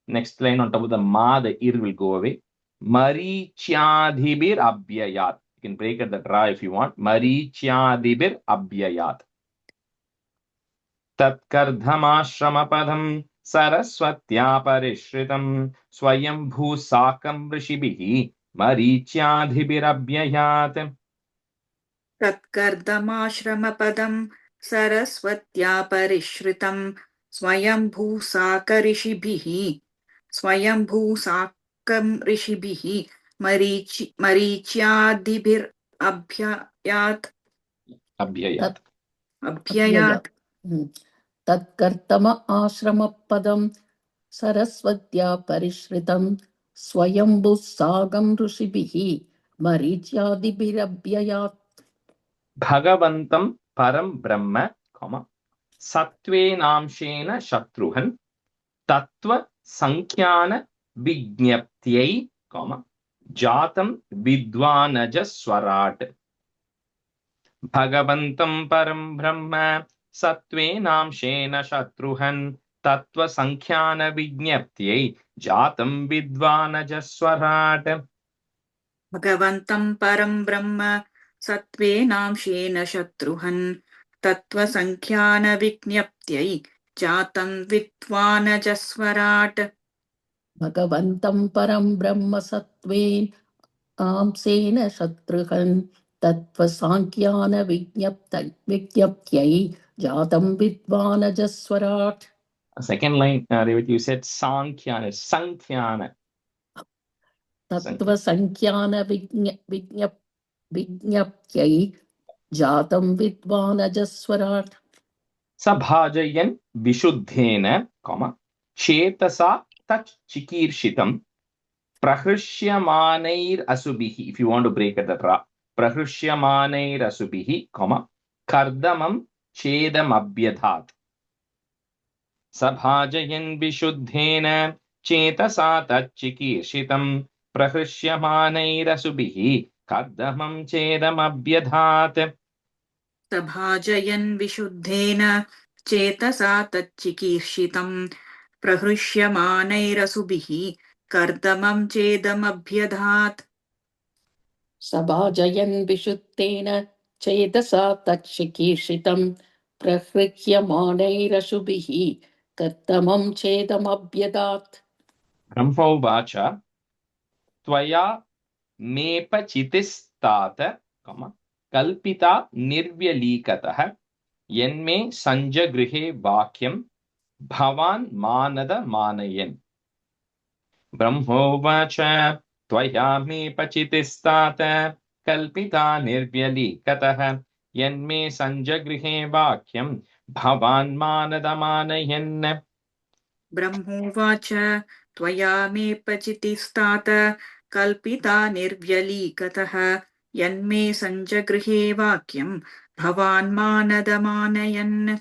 next line on top of the ma the ir will go away marichadhibir abhyayat you can break at the ra if you want marichadhibir abhyayat तत्कर्धमाश्रमपदं सरस्वत्या परिश्रितं स्वयंभू साकं ऋषिभिः मरीच्याधिभिरव्ययात् तत्कर्दमाश्रमपदं सरस्वत्या परिश्रितं स्वयंभूसाकं ऋषिभिः मरीच्यादिभिरभ्ययात् अभ्ययात् अभ्ययात् तत्कर्तम आश्रमपदं सरस्वत्या परिश्रितं स्वयंभुः सागं ऋषिभिः मरीच्यादिभिरव्ययात् भगवन्तं परं ब्रह्म सत्त्वेनांशेन शत्रुहन् तत्त्वसंख्यान विज्ञप्त्यै जातं विद्वानजस्वराट् भगवन्तं परं ब्रह्म सत्त्वेनांशेन शत्रुहन् तत्त्वसंख्यानविज्ञप्त्यै जातं विद्वानजस्वराट् भगवन्तं परं ब्रह्म सत्त्वेनांशेन शत्रुहन् तत्त्वसङ्ख्यानविज्ञप्त्यै जातं विद्वानजस्वराट् भगवन्तं परं ब्रह्म सत्त्वेन आंसेन शत्रुहन् तत्त्वसाङ्ख्यानविज्ञप्त्यै जातं विद्वानजस्वराट् Second line, Revati, you said Sankhyaana. तत्त्वसङ्ख्यानविज्ञप्त्यै जातं विद्वानजस्वराट् Sabhajayan Vishuddhena, Chetasa Tach Chikirshitam, Prahrishyamanair Asubihi, if you want to break at the tra, Prahrishyamanair Asubihi, Kardamam Chedam Abhyadhat. Sabhajayan Vishuddhena, Chetasa Tach Chikirshitam, Prahrishyamanair Asubihi, Kardamam Chedam Abhyadhat. सभाजयन् विशुद्धेन चेतसा तच्चिकीर्षितं प्रहृष्यमानैरसुभिः कर्दमं चेदमभ्यधात् सभाजयन् विशुद्धेन चेतसा तच्चिकीर्षितं प्रहृह्यमानैरशुभिः कर्दमं चेदमभ्यदात् ब्रह्मोवाच त्वया मेपचितिस्तात कल्पिता निर्व्यलीकतः यन्मे सञ्जगृहे वाक्यं भवान् मानद मानयन् ब्रह्मोवाच त्वया मेपचितिस्तात कल्पिता निर्व्यलीकतः यन्मे सञ्जगृहे वाक्यं भवान् मानद मानयन् ब्रह्मोवाच त्वया मेपचितिस्तात कल्पिता निर्व्यलीकतः यन्मे सञ्जगृहे वाक्यं भवान् मानदमानयन्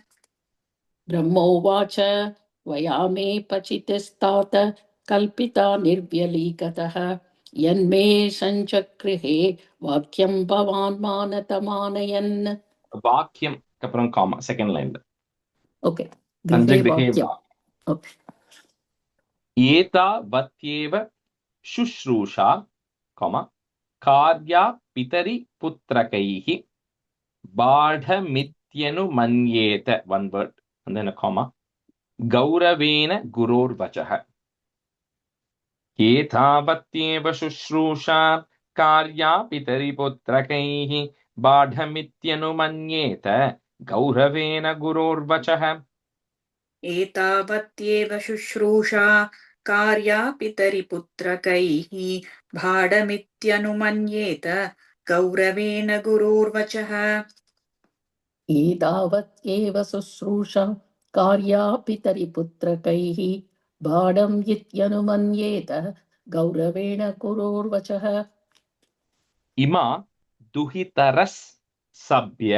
ब्रह्मोवाच त्वया मे पचितिस्तात कल्पिता निर्व्यलीकतः यन्मे सञ्चक्रिहे वाक्यं भवान् मानतमानयन् वाक्यं कपरं कामा सेकंड लाइन ओके गृहे वाक्यम् ओके एतावत्येव शुश्रूषा कार्या पितरि पुत्रकैः बाढमित्यनुमन्येत, one word and then a comma, गौरवेण गुरोर्वचः. एतावत्येव शुश्रूषा कार्या पितरि पुत्रकैः बाढमित्यनुमन्येत, गौरवेण गुरोर्वचः. एतावत्येव शुश्रूषा कार्या पितरिपुत्रकैः भाडमित्यनुमन्येत गौरवेण गुरोर्वचः एतावत् एव शुश्रूषा कार्या पितरिपुत्रकैः बाढं इत्यनुमन्येत गौरवेण गुरोर्वचः इमा दुहितरस् सभ्य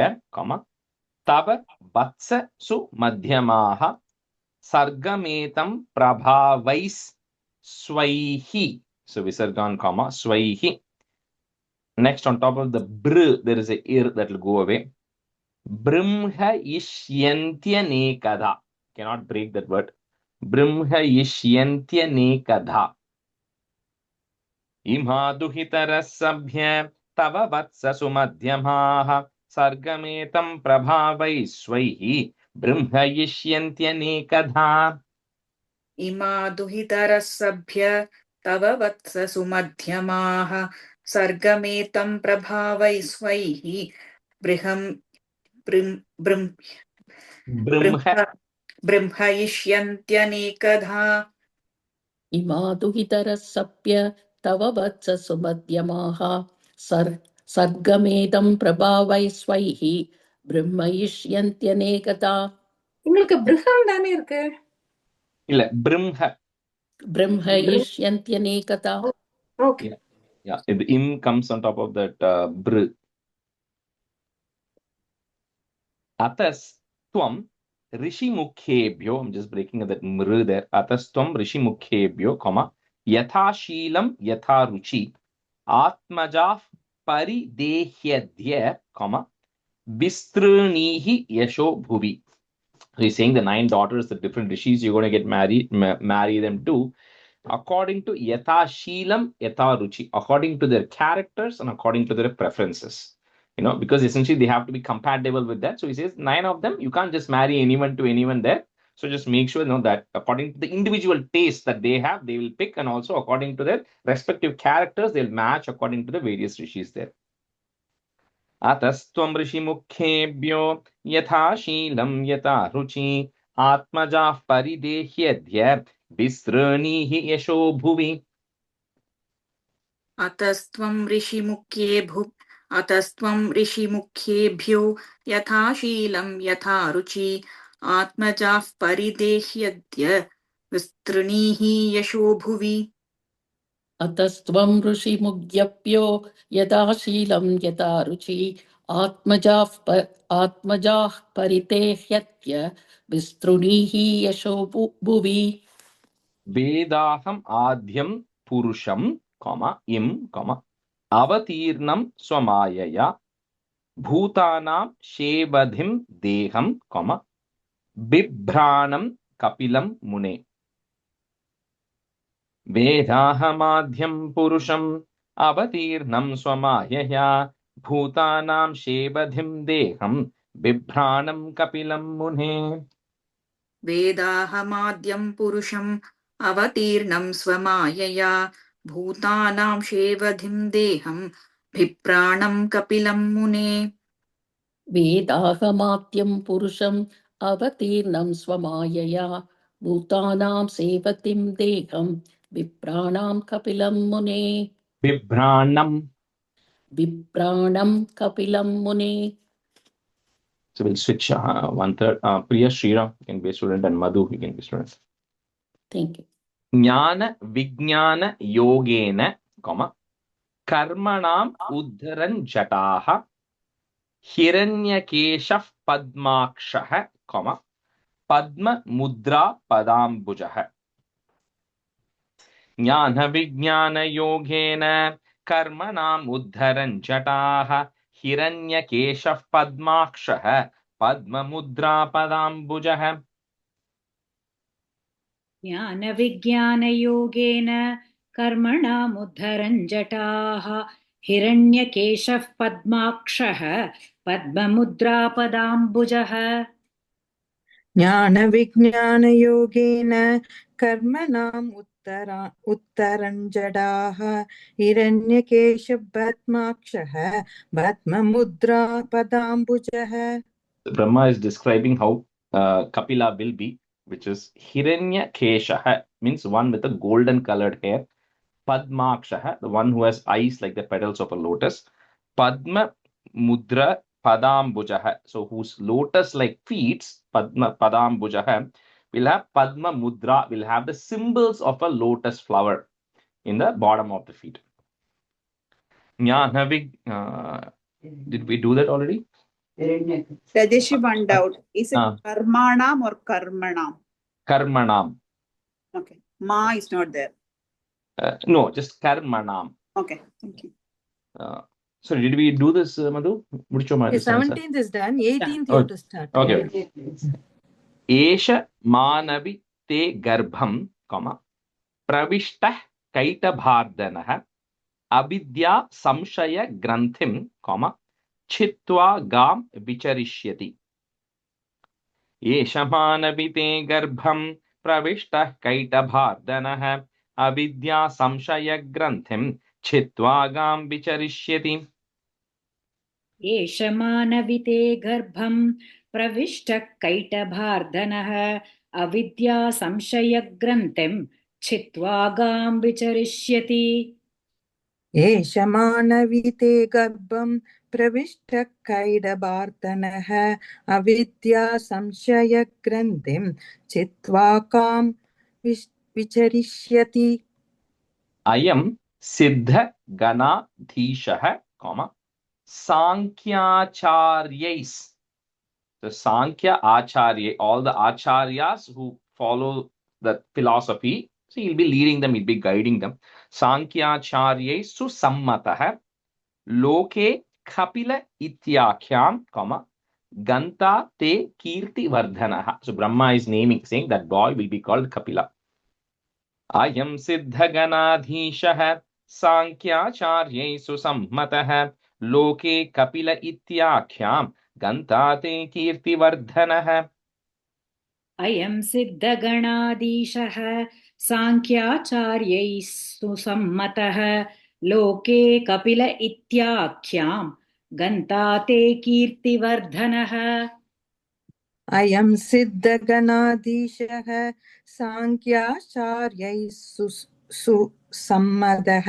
तव वत्स सुमध्यमाः सर्गमेतं प्रभावैस् स्वैहि. So visargan comma swaihi. Next, on top of the br, there is a ir that will go away. Brimha ishyantyanekadha. Cannot break that word. Brimha ishyantyanekadha. Imha duhitarasabhya tava vatsa sumadhyamaha sargametam prabhavai swaihi brimha ishyantyanekadha. इमा दुहितरः सभ्य तव वत्स सुमध्यमाः सर्गमेतं प्रभावै स्वैः बृंहयिष्यन्त्यनेकधा इमा दुहितरः सप्य तव वत्स सुमध्यमाः सर्गमेदं प्रभावै स्वैः ब्रह्मयिष्यन्त्यनेकदा. உங்களுக்கு பிருகம் தானே இருக்கு. இல்ல brimha. ब्रह्मयिष्यन्त्यनेकदा. Okay. Yeah, the im comes on top of that br. Atastvam rishimukhebhyo, I'm just breaking that mr there. Atastvam rishimukhebhyo, yatha sheelam yatha ruchi atmajah paridehyadya, vistrunihi yasho bhuvi. So he's saying the 9 daughters, the different rishis you're going to get married, marry them to, according to yatha sheelam yatha ruchi, according to their characters and according to their preferences. Because essentially they have to be compatible with that. So he says 9 of them, you can't just marry anyone to anyone there. So just make sure that according to the individual taste that they have, they will pick, and also according to their respective characters, they'll match according to the various rishis there. Atastvam rishimukhebhyo yatha sheelam yatha ruchi atmajah paridehyadya visranihi yasho bhuvi. अतस्त्वं ऋषिमुख्येभ्यो यथा शीलं यथा रुचि आत्मजाः परिदेह्यद्य विस्तृणीहि यशो भुवि. अतस्त्वं ऋषिमुग्यप्यो यथा शीलं यथा रुचि आत्मजाः परितेह्यत्य विस्तृणीहि यशो भुवि. वेदाहम आद्यम पुरुषम इम अवतीर्णम स्वमायया भूतानां शेबधिम देहम बिभ्राणम कपिलम मुने. वेदाहमाद्यम पुरुषम अवतीर्णम स्वमायया भूतानां शेबधिम देहम बिभ्राणम कपिलम मुने. वेदाहमाद्यं पुरुषम् अवतीर्णं स्वमायया भूतानां शेवधिं देहं बिभ्राणं कपिलं मुने. वेदाहमाद्यं पुरुषम् अवतीर्णं स्वमायया भूतानां सेवतिं देहं बिभ्राणं कपिलं मुने. बिभ्राणं कपिलं मुने. So we'll switch 1/3. Priya Sriram, you can be a student, and Madhu, you can be a student. Thank you. Jnana Vijnana Yogena, Karmanam Uddharan Jataha Hiranyakeshah Padmakshah, Padma Mudra Padambujah. Jnana Vijnana Yogena Karmanam Uddharan Jataha Hiranyakeshah Padmakshah, Padma Mudra Padambujah. ज्ञानविज्ञानयोगेन कर्मणामुद्धरञ्जटाः हिरण्यकेशः पद्माक्षः पद्ममुद्रापदाम्बुजः ज्ञानविज्ञानयोगेन कर्मणाम् उत्तरञ्जडाः हिरण्यकेशपद्माक्षः पद्ममुद्रा पदाम्बुजः. Brahma is describing how Kapila will be, which is Hiranya Keshaha, means one with a golden colored hair. Padmakshaha, the one who has eyes like the petals of a lotus. Padma Mudra Padambujaha, so whose lotus like feet, Padma Padambujaha, will have Padma Mudra, will have the symbols of a lotus flower in the bottom of the feet. Did we do that already? Rajeshi, one doubt. Is it karmanam or karmanam? Karmanam. Okay. Ma is not there. No, just karmanam. Okay, thank you. So did we do this, Madhu? 17th is done. 18th you have to start. Okay. Esha manavi te garbham, pravishtah kaitabhardanah avidya samshaya granthim, chitva gam vicharishyati. Esha manavi te garbham pravishtah kaitabhardanah avidya samshaya granthim chitva gam vicharishyati. एष मानविते गर्भं प्रविष्टः कैटभार्दनः अविद्या संशयग्रन्थिं छित्त्वा गां विचरिष्यति. एष मानविते गर्भं प्रविष्टः कैटभार्दनः अविद्या संशयग्रन्थिं छित्त्वा गां विचरिष्यति. Ayam siddha ganadhishah, Sankyacharyais. The Sankhya Acharya, all the Acharyas who follow the philosophy, so he'll be leading them, he'll be guiding them. Sankhyacharyais susammatah loke kapila ityakhyam, ganta te kirti vardhanah. So Brahma is naming, saying that boy will be called Kapila. Ayam siddha ganadhishah Sankyacharyai susammatah loke kapila ityakhyam gantate kirtivardhanah. अयं सिद्धगणाधीशः सांख्याचार्यैः सुसम्मतः लोके कपिल इत्याख्यां गन्ताते कीर्तिवर्धनः. अयं सिद्धगणाधीशः सांख्याचार्यैः सुसम्मतः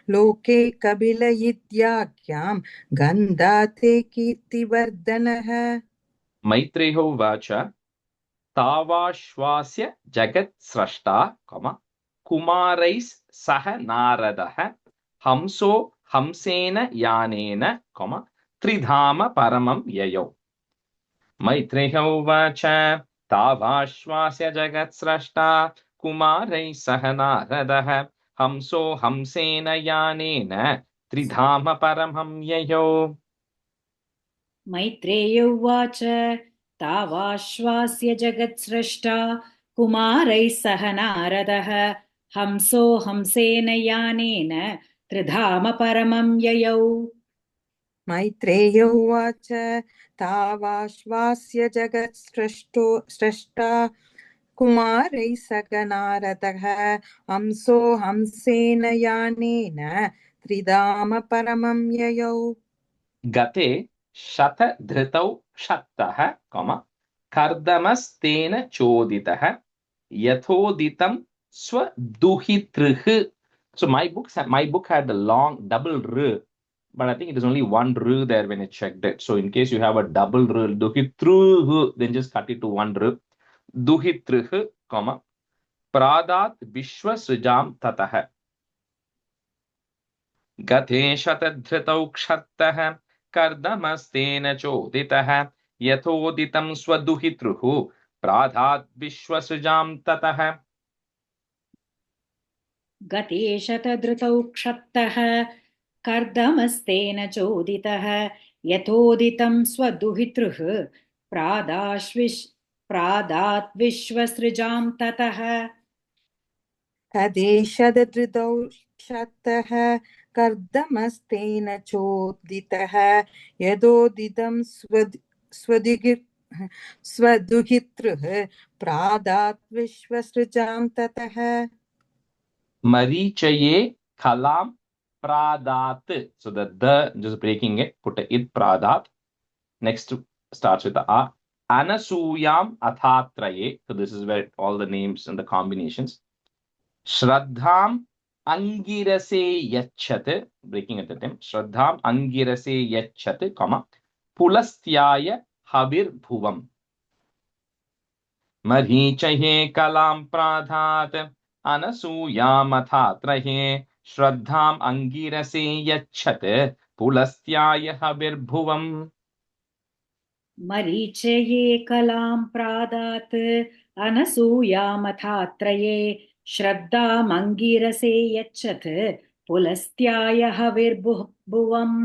लोके कपिल इत्याख्यां गन्ताते कीर्तिवर्धनः. Maitreya uvacha tavashvasya jagat srashta, kumarais saha naradah hamso hamsena yanena, tridhama paramam yayo. Maitreya uvacha tavashvasya jagat srashta kumarai saha naradah hamso hamsena yanena tridhama paramam yayo. Maitreya उवाच तावाश्वास्य जगत्स्रष्टा कुमारैः सह नारदः हंसो हंसेन यानेन त्रिधाम परमं ययौ. मैत्रेय उवाच तावाश्वास्य जगत्स्रष्टा कुमारैः सह नारदः हंसो हंसेन यानेन त्रिधाम परमं ययौ. Gate shata dhritau shattah, kardamastena choditah yathoditam swaduhitrih. So my book had the long double r, but I think it is only one r there when it checked it. So in case you have a double r, duhitrih, then just cut it to one r. Duhitrih, pradat vishwa sujam tatah. Gate shatadhritau kshattah kardamastena choditah yathoditam swaduhitruhu pradhat vishwasujam tatah. गते शतधृतौ क्षत्तः कर्दमस्तेन चोदितः यथोदितं स्वदुहितृः प्रादात् विश्वसृजां ततः. तदेशदधृतौ क्षतः कर्दमस्तेन चोदितः यदोदितं स्वदुहितृः प्रादात् विश्वसृजां ततः Marichaye kalam pradat. So the just breaking it, put a it pradat. Next starts with the a. Anasuyam athatraye. So this is where all the names and the combinations. Shraddham angirase yachat. Breaking at the time. Shraddham angirase yachat, comma. Pulastyaya habir bhuvam. मरीचये कलां प्राधात् अनसूयामथात्रये श्रद्धाम् अङ्गिरसे यच्छत् पुलस्त्याय हविर्भुवम्. मरीचये कलां प्रादात् अनसूयामथात्रये श्रद्धामङ्गिरसे यच्छत् पुलस्त्याय हविर्भुवम्.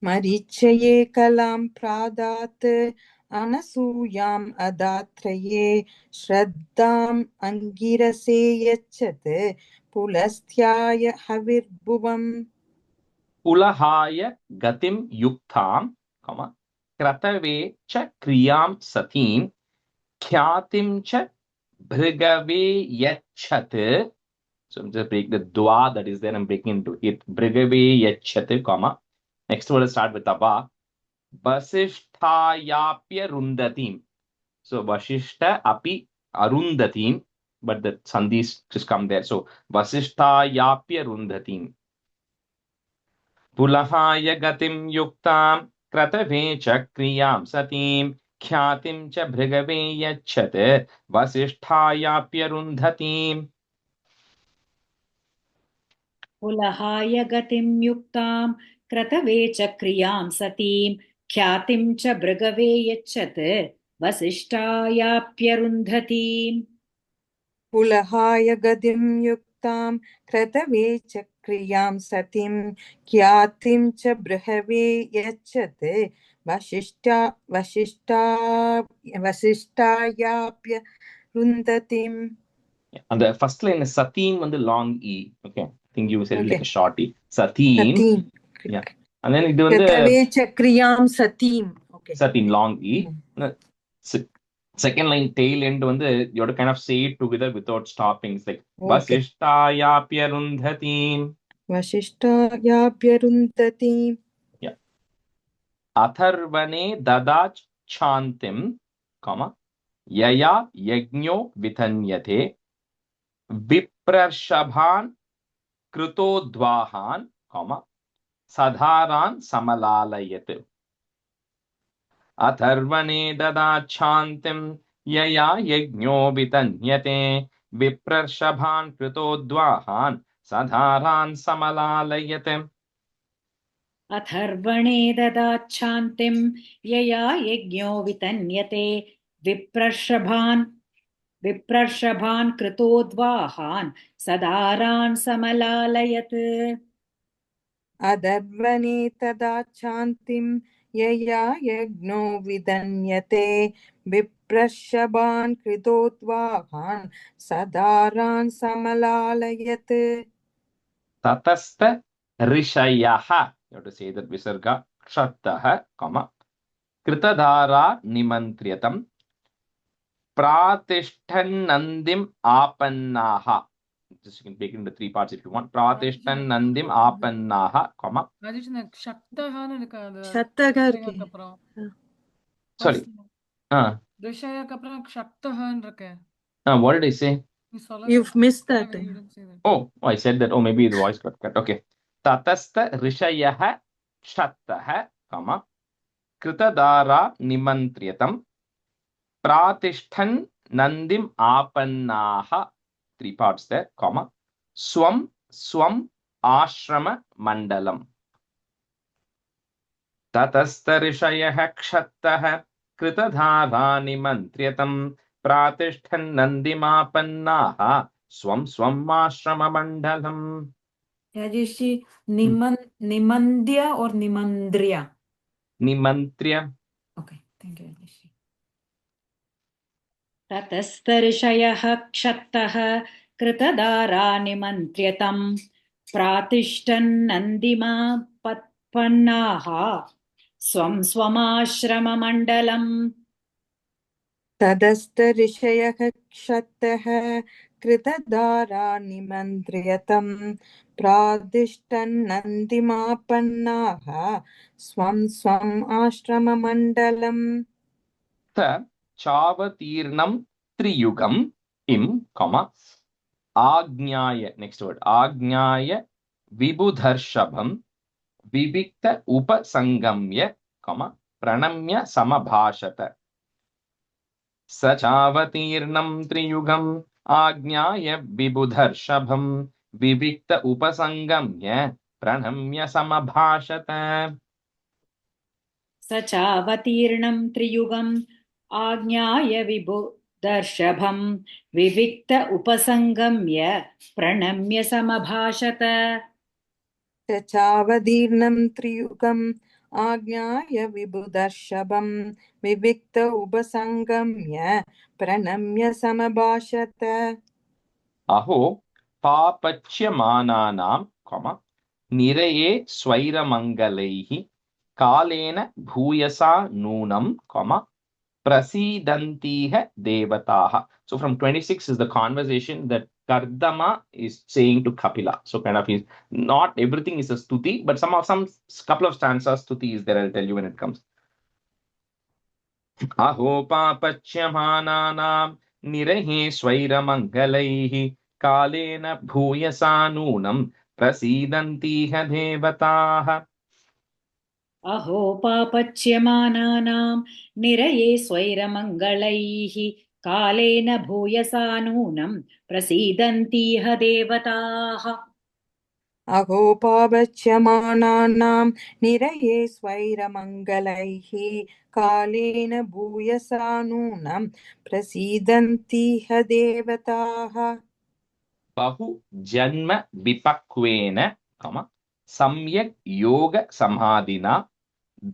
मरीचये कलां प्रादात् अनसूयाम् अदात्रये श्रद्धाम् अङ्गिरसे यच्छत् पुलस्त्याय हविर्भुवम्. पुलहाय गतिं युक्तां, क्रतवे च क्रियां सतीं ख्यातिं च भृगवे यच्छत्. So I'm just break the dwa that is there, I'm breaking into it. Brigave yachat, comma. Next word will start with ava. Vasishtayapya rundatim. So Vasishta api arundatim, but the sandhis just come there. So Vasishtayapya rundatim. Pulahaya gatim yuktam kratave cha kriyam satim khyatim cha bhrigave yachat Vasishtayapya rundatim. पुलहाय गतिं युक्तां क्रतवे च क्रियां सतीं ख्यातिं च भृगवे यच्छत् वसिष्ठायाप्यरुन्धतीम्. पुलहाय गतिं युक्तां क्रतवे च क्रियां सतीं ख्यातिं च बृहवे यच्छत् वसिष्ठायाप्यरुन्धतीम्. And the first line is Satim and the long E. Okay. I think you said it like a short E. Satim. Satim. Yeah. And then it was Kratave chakriyam satim. Okay. Satim, long E. Second line, tail end, you have to kind of say it together without stopping. It's like Vasishtayapyarundhatim. Vasishtayapyarundhatim. Yeah. Atharvane dadach chantim, comma, yaya yagnyo vitanyate viprashabhan krutodvahan, comma, sadharan samalalayat. Atharvane dadachantim yaya yajno vitanyate viprashabhan krutodvahan sadharan samalalayat. अथर्वणे ददाच्छान्तिं यया यज्ञो वितन्यते विप्रर्षभान् कृतोद्वाहान् सदारान् समलालयत्. अथर्वणे तदाच्छान्तिं यया यज्ञो विदन्यते विप्रर्षभान् कृतोद्वाहान् सदारान् समलालयत्. Tatastha rishayaha. You have to say that visarga kshattaha, comma, kritadhara nimantriyatam pratishtan nandim apannaha. Just you can break it into three parts if you want. Pratishtan nandim apannaha, comma. Sorry. What did I say? You've missed that. Oh, I said that. Oh, maybe the voice got cut. Okay. Tatastha rishayaha kshattaha, comma, kritadhara nimantriyatam pratishtan nandim apannaha. Three parts there, comma, swam ashrama mandalam. Tatastha rishayaha kshattaha kritadhara nimantriyatam pratishtan nandim apannaha swam ashrama mandalam. Rajesh, Nimandya or Nimandriya? Nimantriya. Okay, thank you, Rajesh. ततस्तर्षयः क्षत्तः कृतदारा निमन्त्र्यतम् प्रातिष्ठन्नन्दिमा पत्पन्नाः स्वं स्वमाश्रममण्डलम् तदस्त ऋषयः क्षत्तः कृतदारा निमन्त्र्यतम् प्रादिष्टन्नन्दिमापन्नाः स्वं स्वम् आश्रममण्डलम् त चावतीर्णं त्रियुगम् इम आज्ञाय नेक्स्ट वर्ड आज्ञाय विबुधर्षभं विविक्त उपसंगम्य प्रणम्य समभाषत स चावतीर्णं त्रियुगम् आज्ञाय विबुधर्षभं विविक्त उपसंगम्य प्रणम्य समभाषत स चावतीर्णं त्रियुगम् आज्ञाय विबुधर्षभं विविक्त उपसंगम्य प्रणम्य समभाषत चावदीर्णं त्रियुगम् आज्ञाय विबुधर्षभं विविक्त उपसंगम्य प्रणम्य समभाषत अहो पापच्यमानानां निरये स्वैरमङ्गलैः कालेन भूयसा नूनं prasidantih devataha. So from 26 is the conversation that Kardama is saying to Kapila. So kind of is not everything is a stuti, but some couple of stanzas stuti is there. I'll tell you when it comes. Aho papachyamananam nirahe swairamangalaihi kalena bhuyasanunam prasidantih devataha. अहो पापच्यमानानां निरये स्वैरमङ्गलैः कालेन भूयसा नूनं प्रसीदन्तीह देवताः अहो पापच्यमानानां निरये स्वैरमङ्गलैः कालेन भूयसा नूनं प्रसीदन्तीह देवताः बहु जन्म विपक्वेन सम्यक् योग समाधिना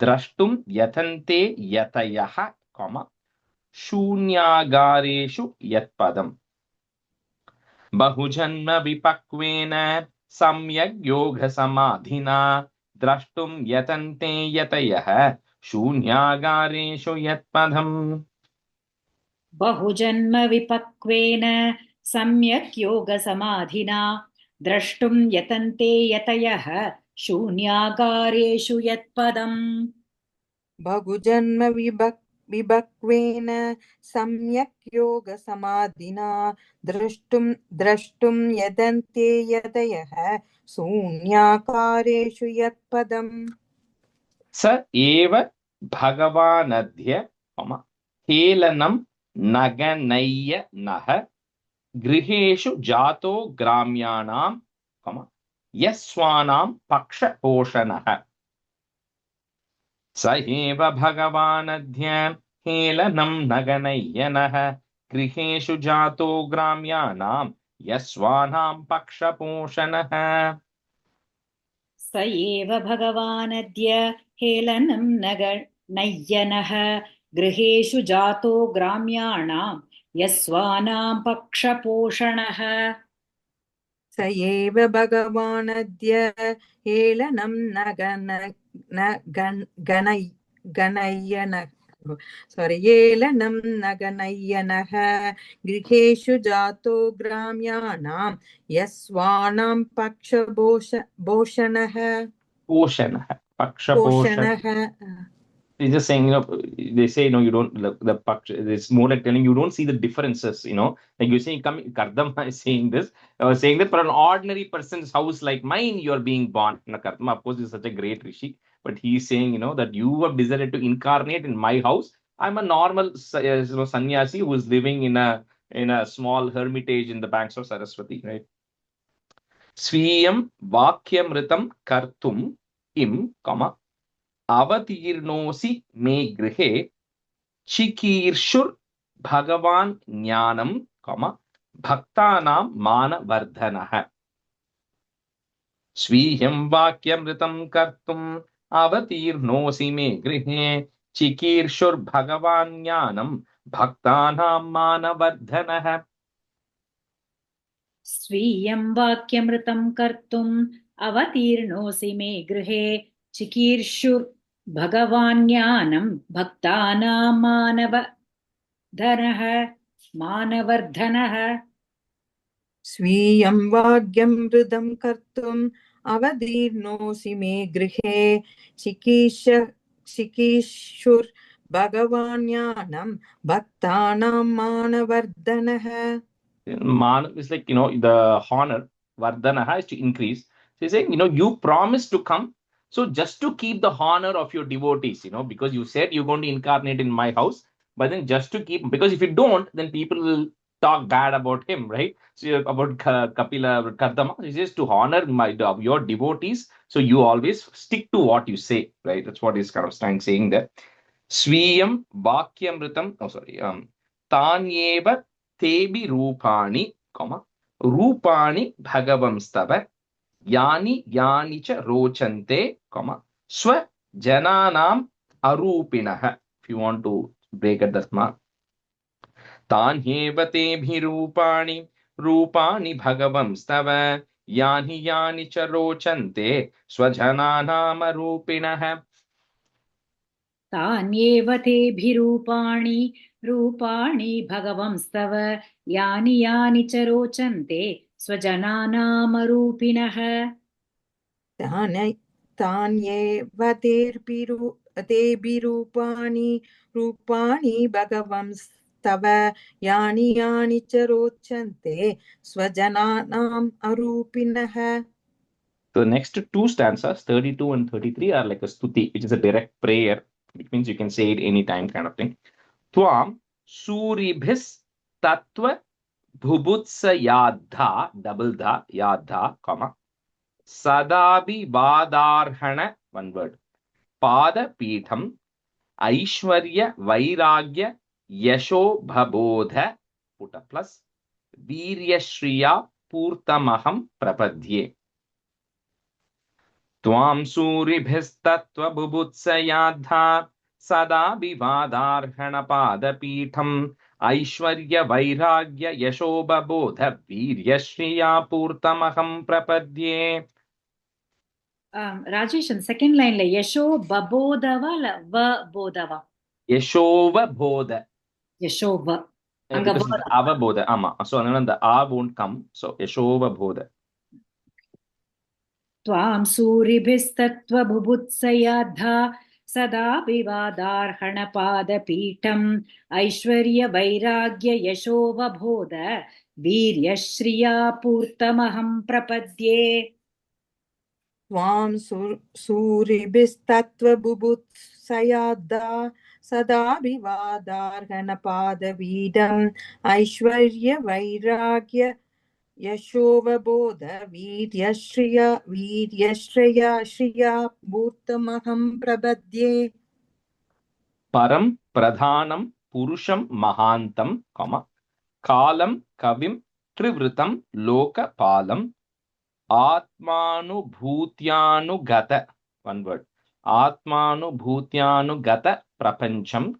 द्रष्टुं यतन्ते यतयः शून्यागारेषु यत्पदम् बहुजन्म विपक्वेन सम्यक् योग समाधिना द्रष्टुं यतन्ते यतयः शून्यागारेषु यत्पदम् बहुजन्म विपक्वेन सम्यक् योगसमाधिना द्रष्टुं यतन्ते यतयः शून्यागारेषु यत्पदम् बहुजन्म विभक्वेन सम्यक् योगसमाधिना द्रष्टुं यदन्ते यतयः शून्याकारेषु यत्पदम् स एव भगवानद्य हेलनं नगनय्य नः गृहेषु जातो ग्राम्याणां यस्वानां पक्षपोषणः स एव भगवानद्य हेलनं नगनय्यनः गृहेषु जातो ग्राम्याणां यस्वानां पक्षपोषणः स एव भगवानद्य हेलनं नय्यनः गृहेषु जातो ग्राम्याणां यस्वानां पक्षपोषणः स एव भगवानद्य हेलनं नगनय्यनः गृहेषु जातो ग्राम्याणां यस्वानां पक्षपोषणः They're just saying, they say, you don't, the it's more like telling you don't see the differences, like you're saying, Kardama is saying this, saying that for an ordinary person's house like mine, you're being born. Kardama, of course, is such a great rishi, but he's saying, that you have decided to incarnate in my house. I'm a normal, sannyasi who is living in a small hermitage in the banks of Saraswati, right? Swiyam vakyamritam kartum im, अवतीर्णोसि मे गृहे चिकीर्षुर् भगवान् ज्ञानं भक्तानां मानवर्धनः स्वीयं वाक्यमृतं कर्तुम् अवतीर्णोसि मे गृहे चिकीर्षुर् भगवान् ज्ञानं भक्तानां मानवर्धनः स्वीयं वाक्यमृतं कर्तुम् अवतीर्णोऽसि मे गृहे चिकीर्षुर्भगवान् ज्ञानं भक्तानां मानवर्धनः स्वीयं वाग्यं हृदं कर्तुम् अवदीर्णोऽसि मे गृहे चिकीर्षुर्भगवान् ज्ञानं भक्तानां मानवर्धनः. Man is like, the honor, Vardhanaha is to increase. So he's saying, you promised to come. So just to keep the honor of your devotees, because you said you're going to incarnate in my house, but then just to keep, because if you don't, then people will talk bad about him, right? So about Kapila Kardama, it's just to honor your devotees. So you always stick to what you say, right? That's what he's kind of saying there. Swiyam Vakyamritam, Tanyeva Tebi Rupani, Rupani Bhagavamstava, Yani Yani cha Rochante, Swa Jananam Arupinaha. If you want to break it, that's ma. Tanyeva Tebi Rupani, Rupani Bhagavamstava, Yani Yani cha Rochante, Swa Jananam Arupinaha. तान्येव तेभिरूपाणि रूपाणि भगवंस्तव यानि यानि च रोचन्ते स्वजनानामरूपिणः तान्येव तेभिरूपाणि रूपाणि भगवंस्तव यानि यानि च रोचन्ते स्वजनानाम् अरूपिणः. The next two stanzas, 32 and 33, are like a stuti, which is a direct prayer, which means you can say it anytime kind of thing. Tvam suribhis tattva bhubutsa yadha, double dha, yadha, sadabi vadarhana, one word, pada pitham, aishwarya vairagya yasho bhabodha, put a plus, virya purtamaham prapadye. त्वां सूरिभिस्तत्त्वबुभुत्सयाद्धा सदा विवादार्हणपादपीठम् ऐश्वर्यवैराग्य यशोबबोध वीर्यश्रिया पूर्तमहं प्रपद्ये. Rajesh, second line la yasho babodava la va bodava Yashobabodha. yashova Because it's avabodha, ama. So the a won't come. So yashobabodha. त्वां सूरिभिस्तत्त्वबुभुत्सयाद्धा सदा विवादार्हणपादपीठम् ऐश्वर्यवैराग्ययशोवबोध वीर्यश्रिया पूर्तमहं प्रपद्ये. त्वां सूरिभिस्तत्त्वबुभुत्सयाद्धा सदा विवादार्हणपादपीठम् ऐश्वर्यवैराग्य यशोवबोध वीर्यश्रिया भूतमहं प्रपद्ये. Param pradhanam purusham mahantam, kalam kavim trivritam lokapalam atmanubhutyanugata, one word, atmanubhutyanugata prapancham,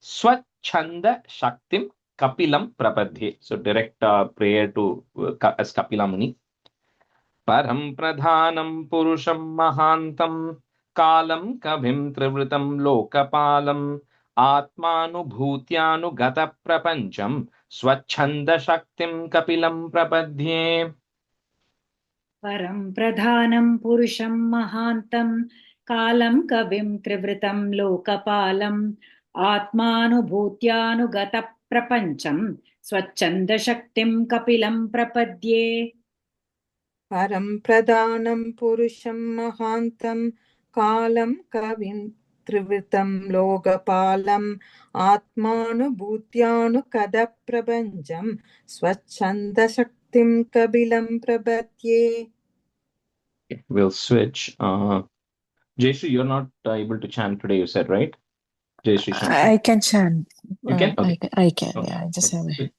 swachanda shaktim kapilam prapadhe. So direct prayer to as Kapila Muni. Param pradhanam purusham mahantam kalam kavim trivritam lokapalam atmanubhutyanugata prapancham swachanda shaktim kapilam prapadye. परं प्रधानं पुरुषं महान्तं कालं कविं त्रिवृतं लोकपालम् आत्मानुभूत्यानुगतप्रपञ्चं स्वच्छन्दशक्तिं कपिलं प्रपद्ये. परं प्रधानं पुरुषं महान्तं कालं कविं त्रिवृतं लोकपालम् आत्मानुभूत्यानुगतप्रपञ्चं स्वच्छन्दशक्तिं कपिलं प्रपद्ये. We'll switch. Jayshree, you're not able to chant today, you said, right? Jayshree Shankar. I can chant. You can? Okay. I can. Okay. Yeah, I just have a...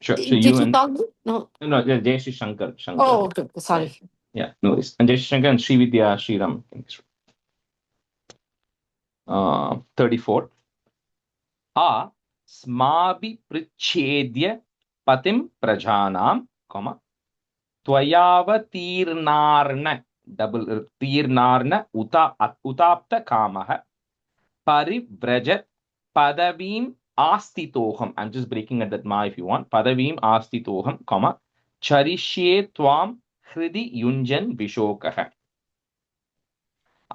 Sure. So Did you you and talk? No. no, Jayshree Shankar. Oh, okay. Sorry. Yeah, no worries. And Jayshree Shankar and Srividya Sriram. 34. A smabi prichedya patim prajanam, त्वयावतीर्णार्न डबल तीर्णार्न उताप्त कामः परिव्रजत् पदवीम् आस्तितोहम्. I'm just breaking at that ma if you want. पदवीम् आस्तितोहम्, comma, चरिष्ये त्वाम् हृदि युञ्जन् विशोकः.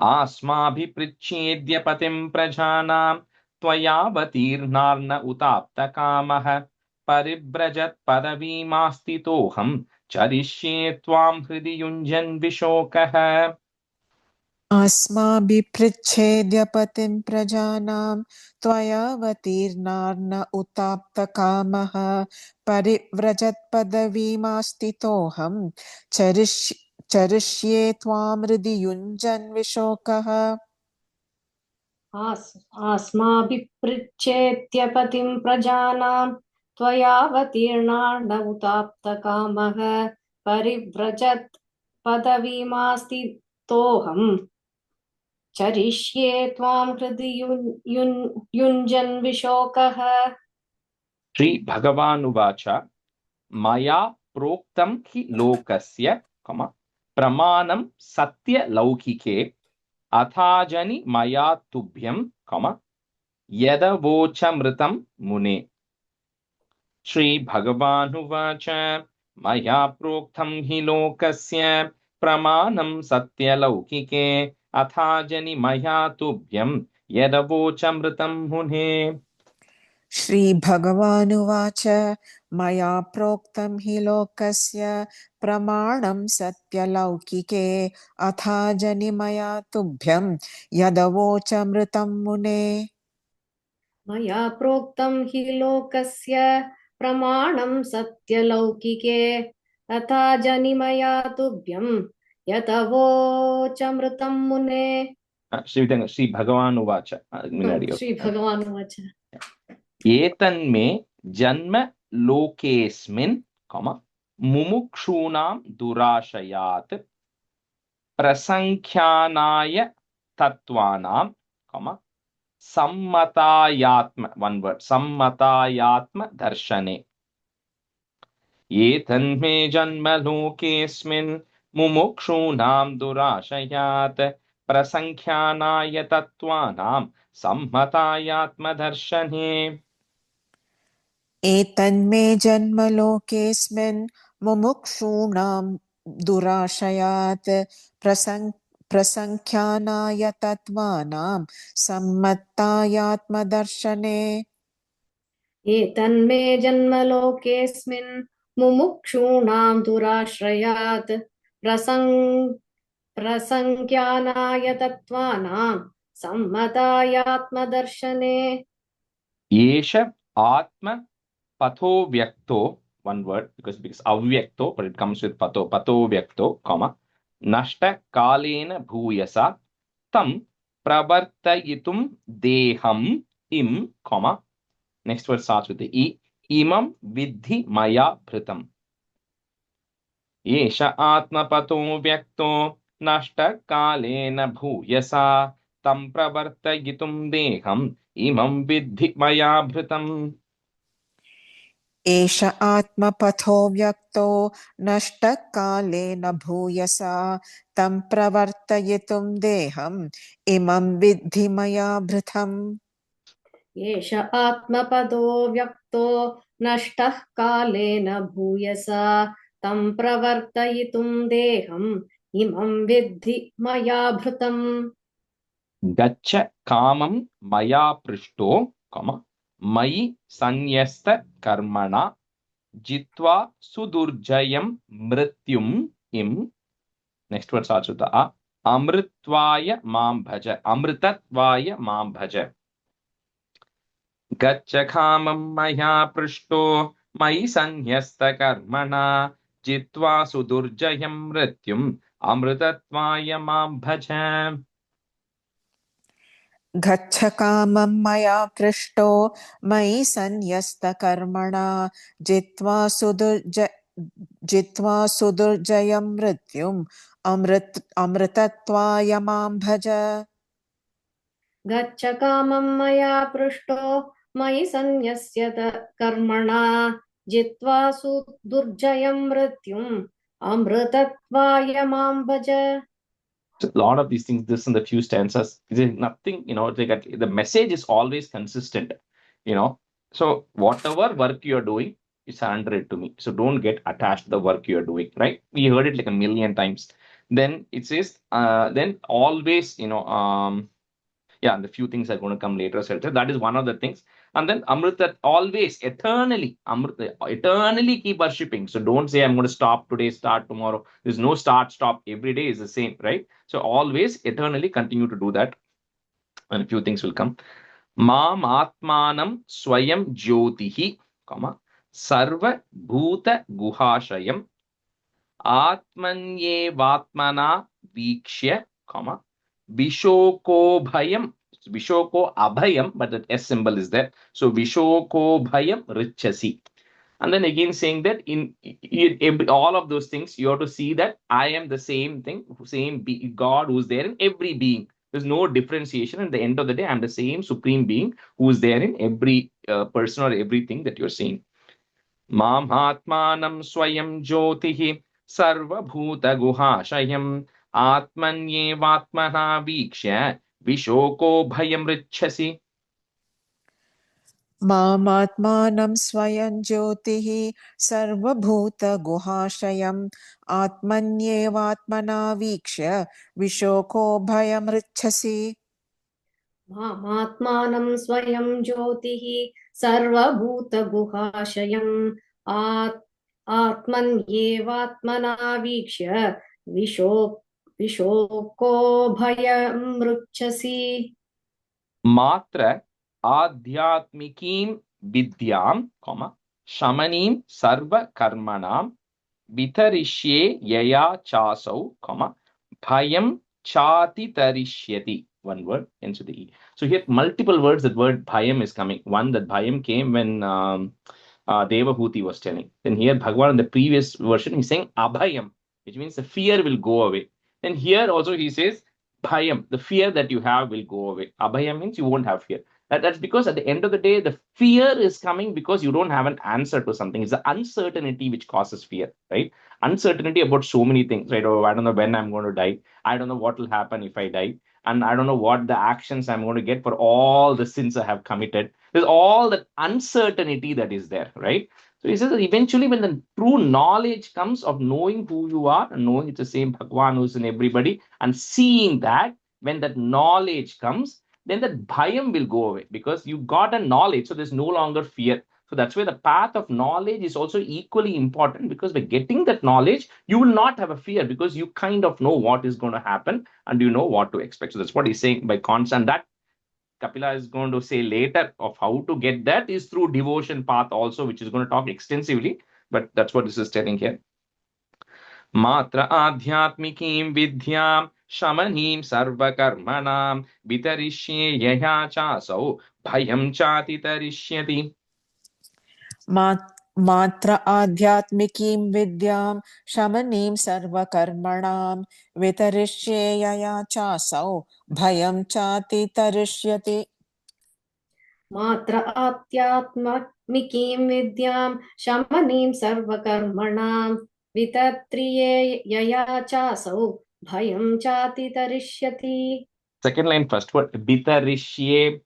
आस्माभिपृच्छेद्य पतिम् प्रजानाम् त्वयावतीर्णार्न उताप्तकामः परिव्रजत् पदवीमास्तितोऽहम् चरिष्ये त्वाम् हृदि युञ्जन् विशोकः. अस्माभिपृच्छेद्य पतिं प्रजानां त्वयावतीर्णार्न उताप्तकामः परिव्रजत्पदवीमास्तितोऽहं चरिष्ये त्वां हृदि युञ्जन् विशोकः. आस्माभिपृच्छेत्यपतिं प्रजानां त्वयावतीर्णार्न उताप्तकामः परिव्रजत् पदवीमास्तितोऽहम् चरिष्ये त्वां हृदि युञ्जन् विशोकः. श्री भगवानुवाच मया प्रोक्तं हि लोकस्य प्रमाणं सत्यलौकिके अथाजनि मया तुभ्यं यदवोचमृतं मुने. श्री भगवानुवाच मया प्रोक्तं हि लोकस्य प्रमाणं सत्यलौकिके अथाजनि मया तुभ्यं यदवोचमृतं मुने. श्रीभगवानुवाच मया प्रोक्तं हि लोकस्य प्रमाणं सत्यलौकिके अथाजनि मया तुभ्यं यदवोचमृतं मुने. मया प्रोक्तं हि लोकस्य प्रमाणं सत्यलौकिके अथाजनि मया तुभ्यं यदवोचमृतं मुने. श्री भगवानुवाच श्री भगवानुवाच एतन्मे जन्म लोकेऽस्मिन् मुमुक्षूणां दुराशयात् प्रसंख्यानाय तत्त्वानां सम्मतायात्म दर्शने. एतन्मे जन्म लोकेऽस्मिन् मुमुक्षूणां दुराशयात् प्रसंख्यानाय तत्त्वानां सम्मतायात्मदर्शने. एतन्मे जन्म लोकेऽस्मिन् मुमुक्षूणां दुराशयात् प्रसंख्यानाय तत्त्वानां सम्मतायात्मदर्शने. एतन्मे जन्म लोकेऽस्मिन् मुमुक्षूणां दुराश्रयात् प्रसंख्यानाय तत्त्वानां सम्मतायात्मदर्शने. एष आत्म पथो व्यक्तो, one word because avyakto, but it comes with pato vyakto, नष्ट कालेन भूयसा तं प्रवर्तयितुं देहम् इम, next word starts with the e, imam vidhi maya भृतम्. एष आत्मपतो व्यक्तो नष्ट कालेन भूयसा तं प्रवर्तयितुं देहम् इमं विद्धि मया भृतम्. एष आत्मपथो व्यक्तो नष्टकालेन भूयसा तं प्रवर्तयितुं देहम् इमं विद्धि मया भृतम्. एष आत्मपदो व्यक्तो नष्टः कालेन भूयसा तं प्रवर्तयितुं देहम् इमं विद्धि मया भृतम्. गच्छ कामं मया पृष्टो मयि संन्यस्त कर्मणा जित्वा सुदुर्जयं मृत्युम् इम, next word starts with the a, अमृत्वाय मां भज, अमृतत्वाय मां भज. गच्छ कामं मया पृष्टो मयि संन्यस्त कर्मणा जित्वा सुदुर्जयं मृत्युम् अमृतत्वाय मां भज. गच्छ कामं मया पृष्टो मयि संन्यस्तकर्मणा जित्वा सुदुर्जयं मृत्युम् अमृतत्वाय मां भज. गच्छ कामं मया पृष्टो मयि संन्यस्य कर्मणा जित्वा सुदुर्जयं मृत्युम् Amritatvaya mam bhaja. A lot of these things, this in the few stanzas, there's nothing, the message is always consistent, So whatever work you're doing, you surrender it to me. So don't get attached to the work you're doing, right? We heard it like a million times. Then it says, then always, yeah, the few things are going to come later. So that is one of the things. And then Amrita, always, eternally, Amrita, eternally keep worshipping. So don't say, I'm going to stop today, start tomorrow. There's no start, stop. Every day is the same, right? So always, eternally continue to do that. And a few things will come. Mam Atmanam Swayam Jyotihi, Sarva Bhuta Guhashayam, Atmanyevatmana Vikshya, Vishoko Bhayam. Vishoko Abhayam, but that S symbol is there. So Vishoko Bhayam Richasi. And then again saying that in all of those things, you have to see that I am the same thing, same God who's there in every being. There's no differentiation. At the end of the day, I'm the same supreme being who is there in every person or everything that you're seeing. Mam Atmanam Swayam Jyotihi Sarvabhuta Guhashayam Atmanyevatmana Vikshya Vishoko Bhayam Richasi. मामात्मानं स्वयं ज्योतिः सर्वभूतगुहाशयम् आत्मन्येवात्मना वीक्ष्य विशोको भयमृच्छसि मामात्मानं स्वयं ज्योतिः सर्वभूतगुहाशयम् आत्मन्येवात्मना वीक्ष्य विशोको भयमृच्छसि. Matra Adhyatmikim Vidyam, Shamanim Sarva Karmanam Vitarishye Yaya Chasau, Bhayam Chati Tarishyati. One word ends with the E. So here multiple words, that word Bhayam is coming. One, that Bhayam came when Devahuti was telling. Then here Bhagavan in the previous version, he's saying Abhayam, which means the fear will go away. Then here also he says Bhayam, the fear that you have will go away. Abhayam means you won't have fear. That's because at the end of the day, the fear is coming because you don't have an answer to something. It's the uncertainty which causes fear, right? Uncertainty about so many things, right? Oh, I don't know when I'm going to die. I don't know what will happen if I die. And I don't know what the actions I'm going to get for all the sins I have committed. There's all that uncertainty that is there, right? So he says that eventually when the true knowledge comes of knowing who you are and knowing it's the same Bhagwan who's in everybody and seeing that, when that knowledge comes, then that bhayam will go away because you got a knowledge. So there's no longer fear. So that's why the path of knowledge is also equally important, because by getting that knowledge, you will not have a fear because you kind of know what is going to happen and you know what to expect. So that's what he's saying by constant. That Kapila is going to say later of how to get that is through devotion path also, which is going to talk extensively. But that's what this is telling here. Matra adhyatmikim vidyam shamanim sarvakarmanam vitarishye yaya chasau bhayam chati tarishyati. मात्र आध्यात्मिकीं विद्यां शमनीं सर्वकर्मणां वितरिष्ये यया चासौ भयं चाति तरिष्यति मात्र आध्यात्मिकीं विद्यां शमनीं सर्वकर्मणां वितत्रिये यया चासौ भयं चाति तरिष्यति. Second line first word vitarishye.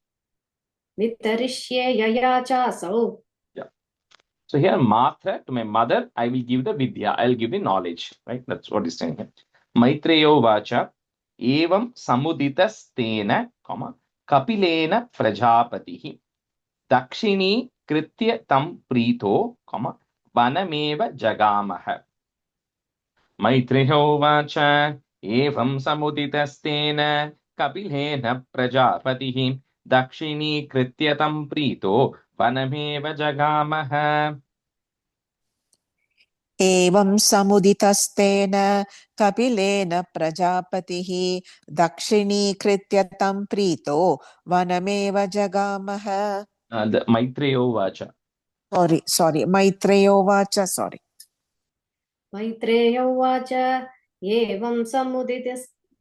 वितरिष्ये यया चासौ. So here, Matra, to my mother, I will give the vidya, I'll give the knowledge, right? That's what he's saying here. Maitreyo vacha, evam samuditastena, kapilena prajapatihi, dakshini kritya tam prito, vanameva jagamaha. Maitreyo vacha, evam samuditastena, kapilena prajapatihi, dakshini kritya tam prito, vanameva jagamaha. एवं समुदितस्तेन कपिलेन प्रजापतिः दक्षिणीकृत्य तं प्रीतो वनमेव जगामः Maitreyo vacha. Sorry, Maitreyo vacha, sorry. Maitreyo vacha, evam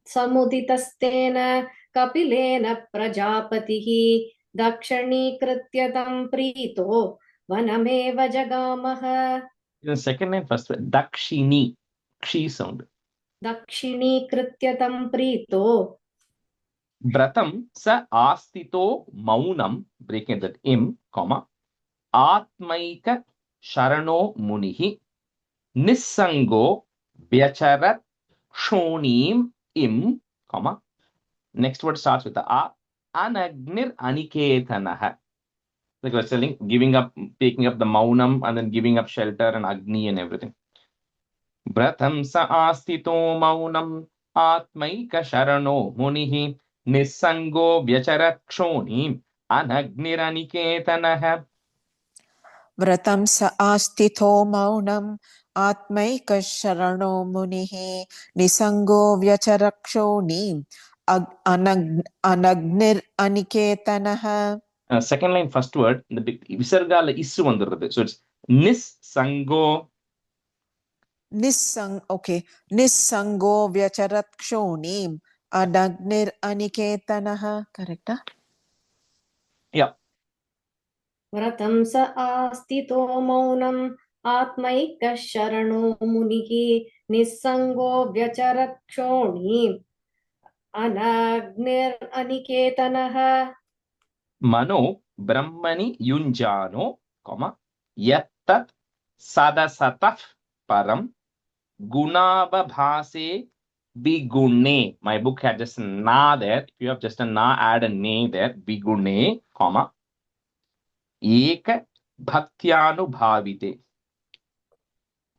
samuditastena kapilena prajapatihi dakshini tam prito vanameva jagamaha. The second line first, Dakshini. Kshi sound. दक्षिणीकृत्य तं प्रीतो Vratam sa astito maunam, breaking that im, comma, atmaika sharano munihi, nissango vyacharat shonim im, comma. Next word starts with the a. Anagnir aniketanaha. Like we're telling, giving up, taking up the maunam and then giving up shelter and agni and everything. Vratam sa astito maunam atmaika sharano munihi nissango vyacharat shonim anagniraniketanaha. व्रतं स आस्थितो मौनम् आत्मैकः शरणो मुनिः निसङ्गो व्यचरक्षोणीम् अनग्निरनिकेतनः. Second line, first word, the visargala issu vandirudhu. So it's nissango. निस्सङ्गो व्यचरक्षोणीम् अनग्निरनिकेतनः. Correct? Yeah. व्रतं स आस्थितो मौनम् आत्मैकः शरणो मुनिः निस्सङ्गो व्यचरक्षोणीम् अनग्निरनिकेतनः. Mano brahmani yunjano, comma, yattat sadasataf param gunabhabhase bigune. My book had just a na there. If you have just a na, add a ne there. Bigune, comma, ek bhaktyanubhavite.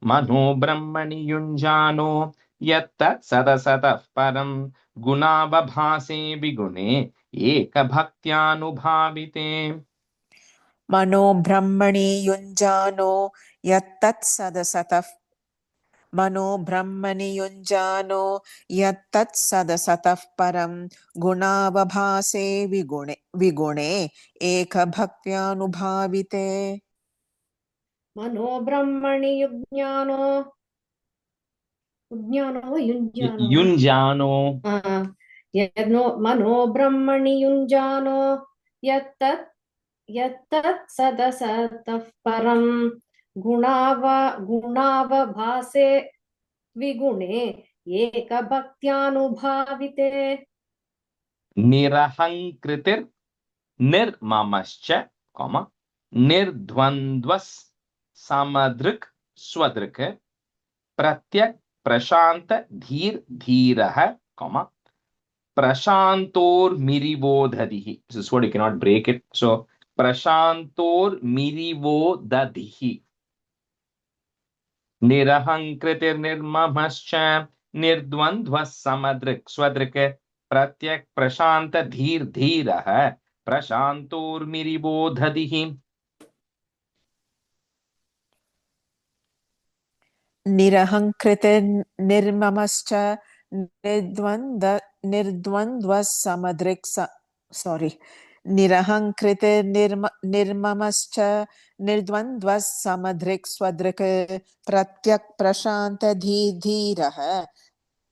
Mano brahmani yunjano yattat sadasataf param gunabhabhase bigune ek bhaktyanubhavite. मनो ब्रह्मणि युञ्जानो यत्तत् सदसतः मनो ब्रह्मणि युञ्जानो यत्तत् सदसतः परं गुणावभासे विगुणे एकभक्त्यानुभाविते. मनो ब्रह्मणि युज्ञानो Yunjano. मनो ब्रह्मणि युञ्जानो यत्तत् सदसतः परं गुणावभासे विगुणे एकभक्त्यानुभाविते. Nirahankritir nirmamascha, comma, nirdvandvas samadrik swadrik pratyak prashanta dhiraha, comma, prashantor miribodhadihi. This is what you cannot break it. So prashantor miribodhadihi. Nirahankritir nirmamascha nirdvandvas samadrik swadrik pratyak prashanta dhiraha prashantor miribodhadihi. निरहङ्कृतिर्निर्ममश्च निरहङ्कृतिर्निर्ममश्च निर्द्वन्द्वः समदृक् स्वदृक् प्रत्यक् प्रशान्तधीरः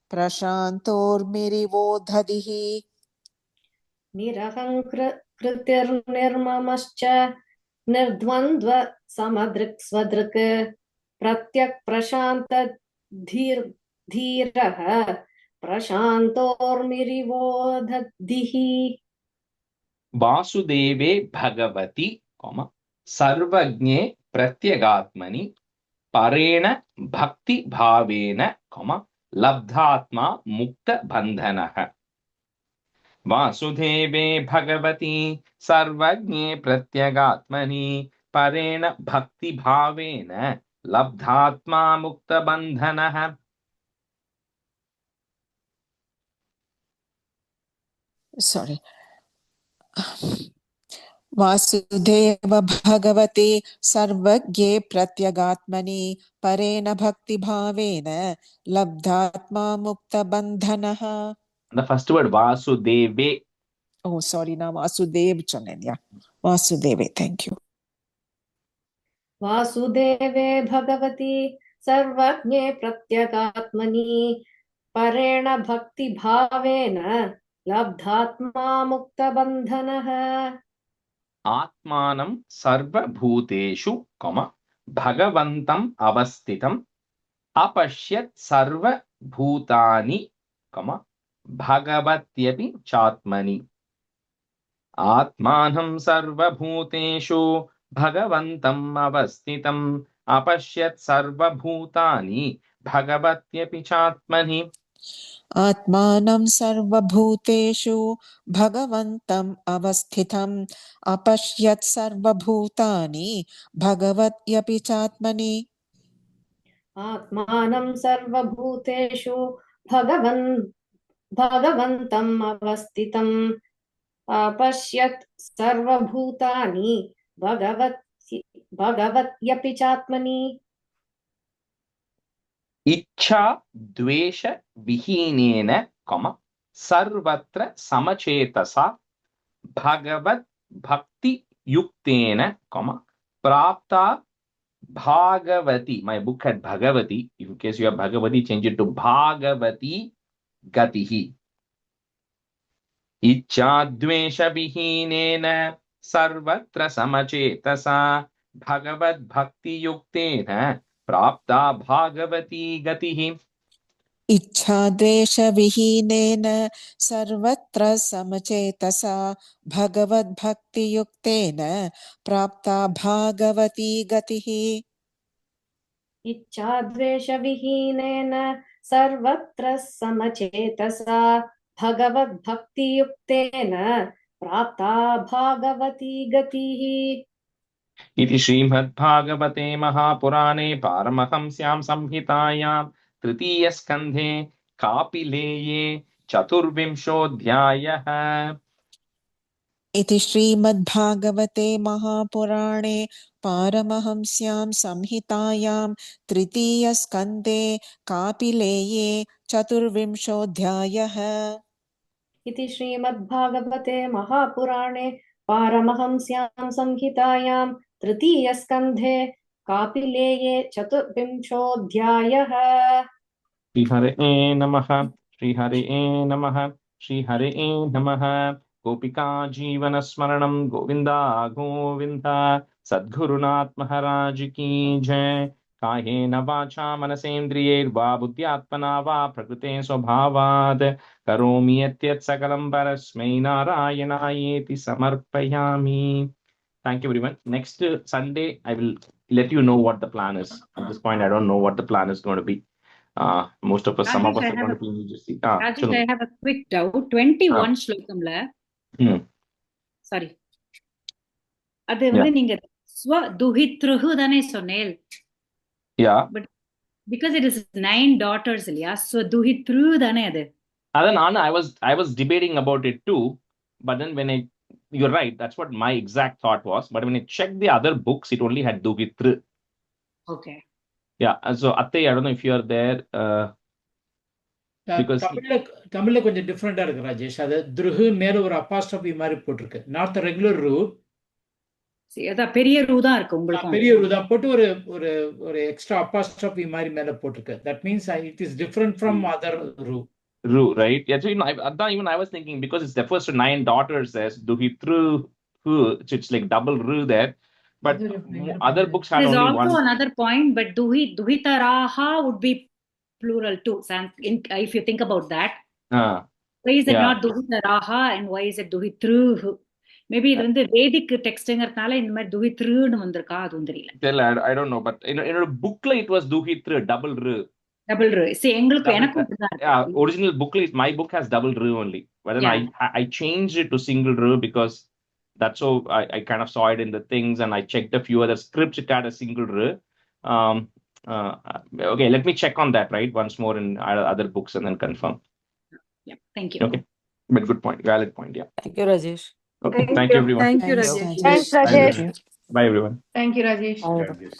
प्रशान्तोर्मिरिवोधदिः. निरहङ्कृतिर्निर्ममश्च निर्द्वन्द्व समदृक् स्वदृक् प्रत्यक् प्रशान्तधीरः प्रशान्तोर्मिरिवोधदिः. वासुदेवे भगवति, सर्वज्ञे प्रत्यगात्मनि परेण भक्ति भावेन, लब्धात्मा मुक्त बंधनः. वासुदेवे भगवति सर्वज्ञे प्रत्यगात्मनि परेण भक्ति भावेन लब्धात्मा मुक्त बंधनः. Sorry. वासुदेव भगवते सर्वज्ञे प्रत्यगात्मनि परेण भक्तिभावेन लब्धात्मा मुक्तबन्धनः. The first word Vasudeve. Oh, sorry, now Vasudev Chananya. Vasudeve, thank you. वासुदेवे भगवति सर्वज्ञे प्रत्यगात्मनि परेण भक्तिभावेन लब्धात्मा मुक्तबन्धनः. आत्मानं सर्वभूतेषु, भगवन्तं अवस्थितं अपश्यत् सर्वभूतानि, भगवत्यपि चात्मनि। आत्मानं सर्वभूतेषु भगवन्तम् अवस्थितम् अपश्यत् सर्वभूतानि भगवत्यपि चात्मनि। आत्मानं सर्वभूतेषु भगवन्तम् अवस्थितम् अपश्यत् सर्वभूतानि भगवत्यपि चात्मनि। आत्मानं सर्वभूतेषु भगवन्तम् अवस्थितम् अपश्यत् सर्वभूतानि भगवत्यपि चात्मनि। इच्छा द्वेष विहीनेन, सर्वत्र समचेतसा भगवत् भक्ति युक्तेन, प्राप्ता Bhagavati. My book had Bhagavati. In case you have Bhagavati, change it to Bhagavati Gatihi. Ichadvesha vihinena sarvatra samachetasa Bhagavad Bhakti Yuktena Prapta Bhagavati Gatihi. इच्छाद्वेषविहीनेन सर्वत्र समचेतसा भगवद्भक्तियुक्तेन प्राप्ता भागवती गतिः। इच्छाद्वेषविहीनेन सर्वत्र समचेतसा भगवद्भक्तियुक्तेन प्राप्ता भागवती गतिः। इति श्रीमद्भागवते महापुराणे पारमहंस्यां संहितायां तृतीयस्कन्धे कापिलेये चतुर्विंशोऽध्यायः। इति श्रीमद्भागवते महापुराणे पारमहंस्यां संहितायां तृतीयस्कन्धे कापिलेये चतुर्विंशोऽध्यायः। इति श्रीमद्भागवते महापुराणे पारमहंस्यां संहितायां तृतीयस्कन्धे कापिलेये चतुर्विंशोऽध्यायः। श्रीहरे नमः। श्रीहरे नमः। श्रीहरे नमः। गोपिका जीवनस्मरणं गोविन्दा गोविन्द। सद्गुरुनाथ महाराज की जय। कायेन वाचा मनसेन्द्रियैर्वा बुद्ध्यात्मना वा प्रकृते स्वभावात् करोमि यत् सकलं परस्मै नारायणायेति समर्पयामि। Thank you everyone. Next Sunday I will let you know what the plan is. At this point I don't know what the plan is going to be. Most of us, some of us are going to be in New Jersey. Rajesh, I have a quick doubt. 21 ஸ்லோகம்ல sorry அது வந்து நீங்க ஸ்வதுஹித்ருஹு தானே சொன்னேல். But because it is 9 daughters இல்லையா, ஸ்வதுஹித்ரு தானே அது. அதான் I was debating about it too, but then when you're right, that's what my exact thought was, but when I checked the other books it only had duhitru. Okay. Yeah, so Atte, I don't know if you are there. Because தமிழ்ல கொஞ்சம் டிஃபரெண்டா இருக்கு ராஜேஷ். அது துருஹு மேல ஒரு அப்பாஸ்ட்ரோபி மாதிரி போட்டுருக்கு. நாட் தி ரெகுலர் ரூ. அத பெரிய ரூ தான் இருக்கு உங்களுக்கு. பெரிய ரூ தான் போட்டு ஒரு ஒரு ஒரு எக்ஸ்ட்ரா அப்பாஸ்ட்ரோபி மாதிரி மேல போட்டுருக்கு. That means it is different from other roo. Roo, right? Yeah, so even I was thinking, because it's the first 9 daughters says duhitru, so it's like double roo there. But other books had only one. There's also another point, but duhitaraha would be plural too. If you think about that, why is it not duhitaraha and why is it duhitru? Maybe இது வந்து வேதிக் டெக்ஸ்ட்ங்கறதுனால இந்த மாதிரி duhitruன்னு வந்திருக்கா, அது தெரியல. I don't know, but in a booklet it was duhitru, double ru. Double ru. See, எனக்கும் original booklet, my book has double ru only, but then I changed it to single ru because that's how I kind of saw it in the things, and I checked a few other scripts, it had a single ru. Okay, let me check on that, right, once more in other books and then confirm. Yeah, thank you. Okay, but good point, valid point. Yeah, Thank you, Rajesh. Okay, thank you everyone. Thank you, Rajesh. Thanks, Rajesh. Bye everyone. Thank you, Rajesh. Rajesh.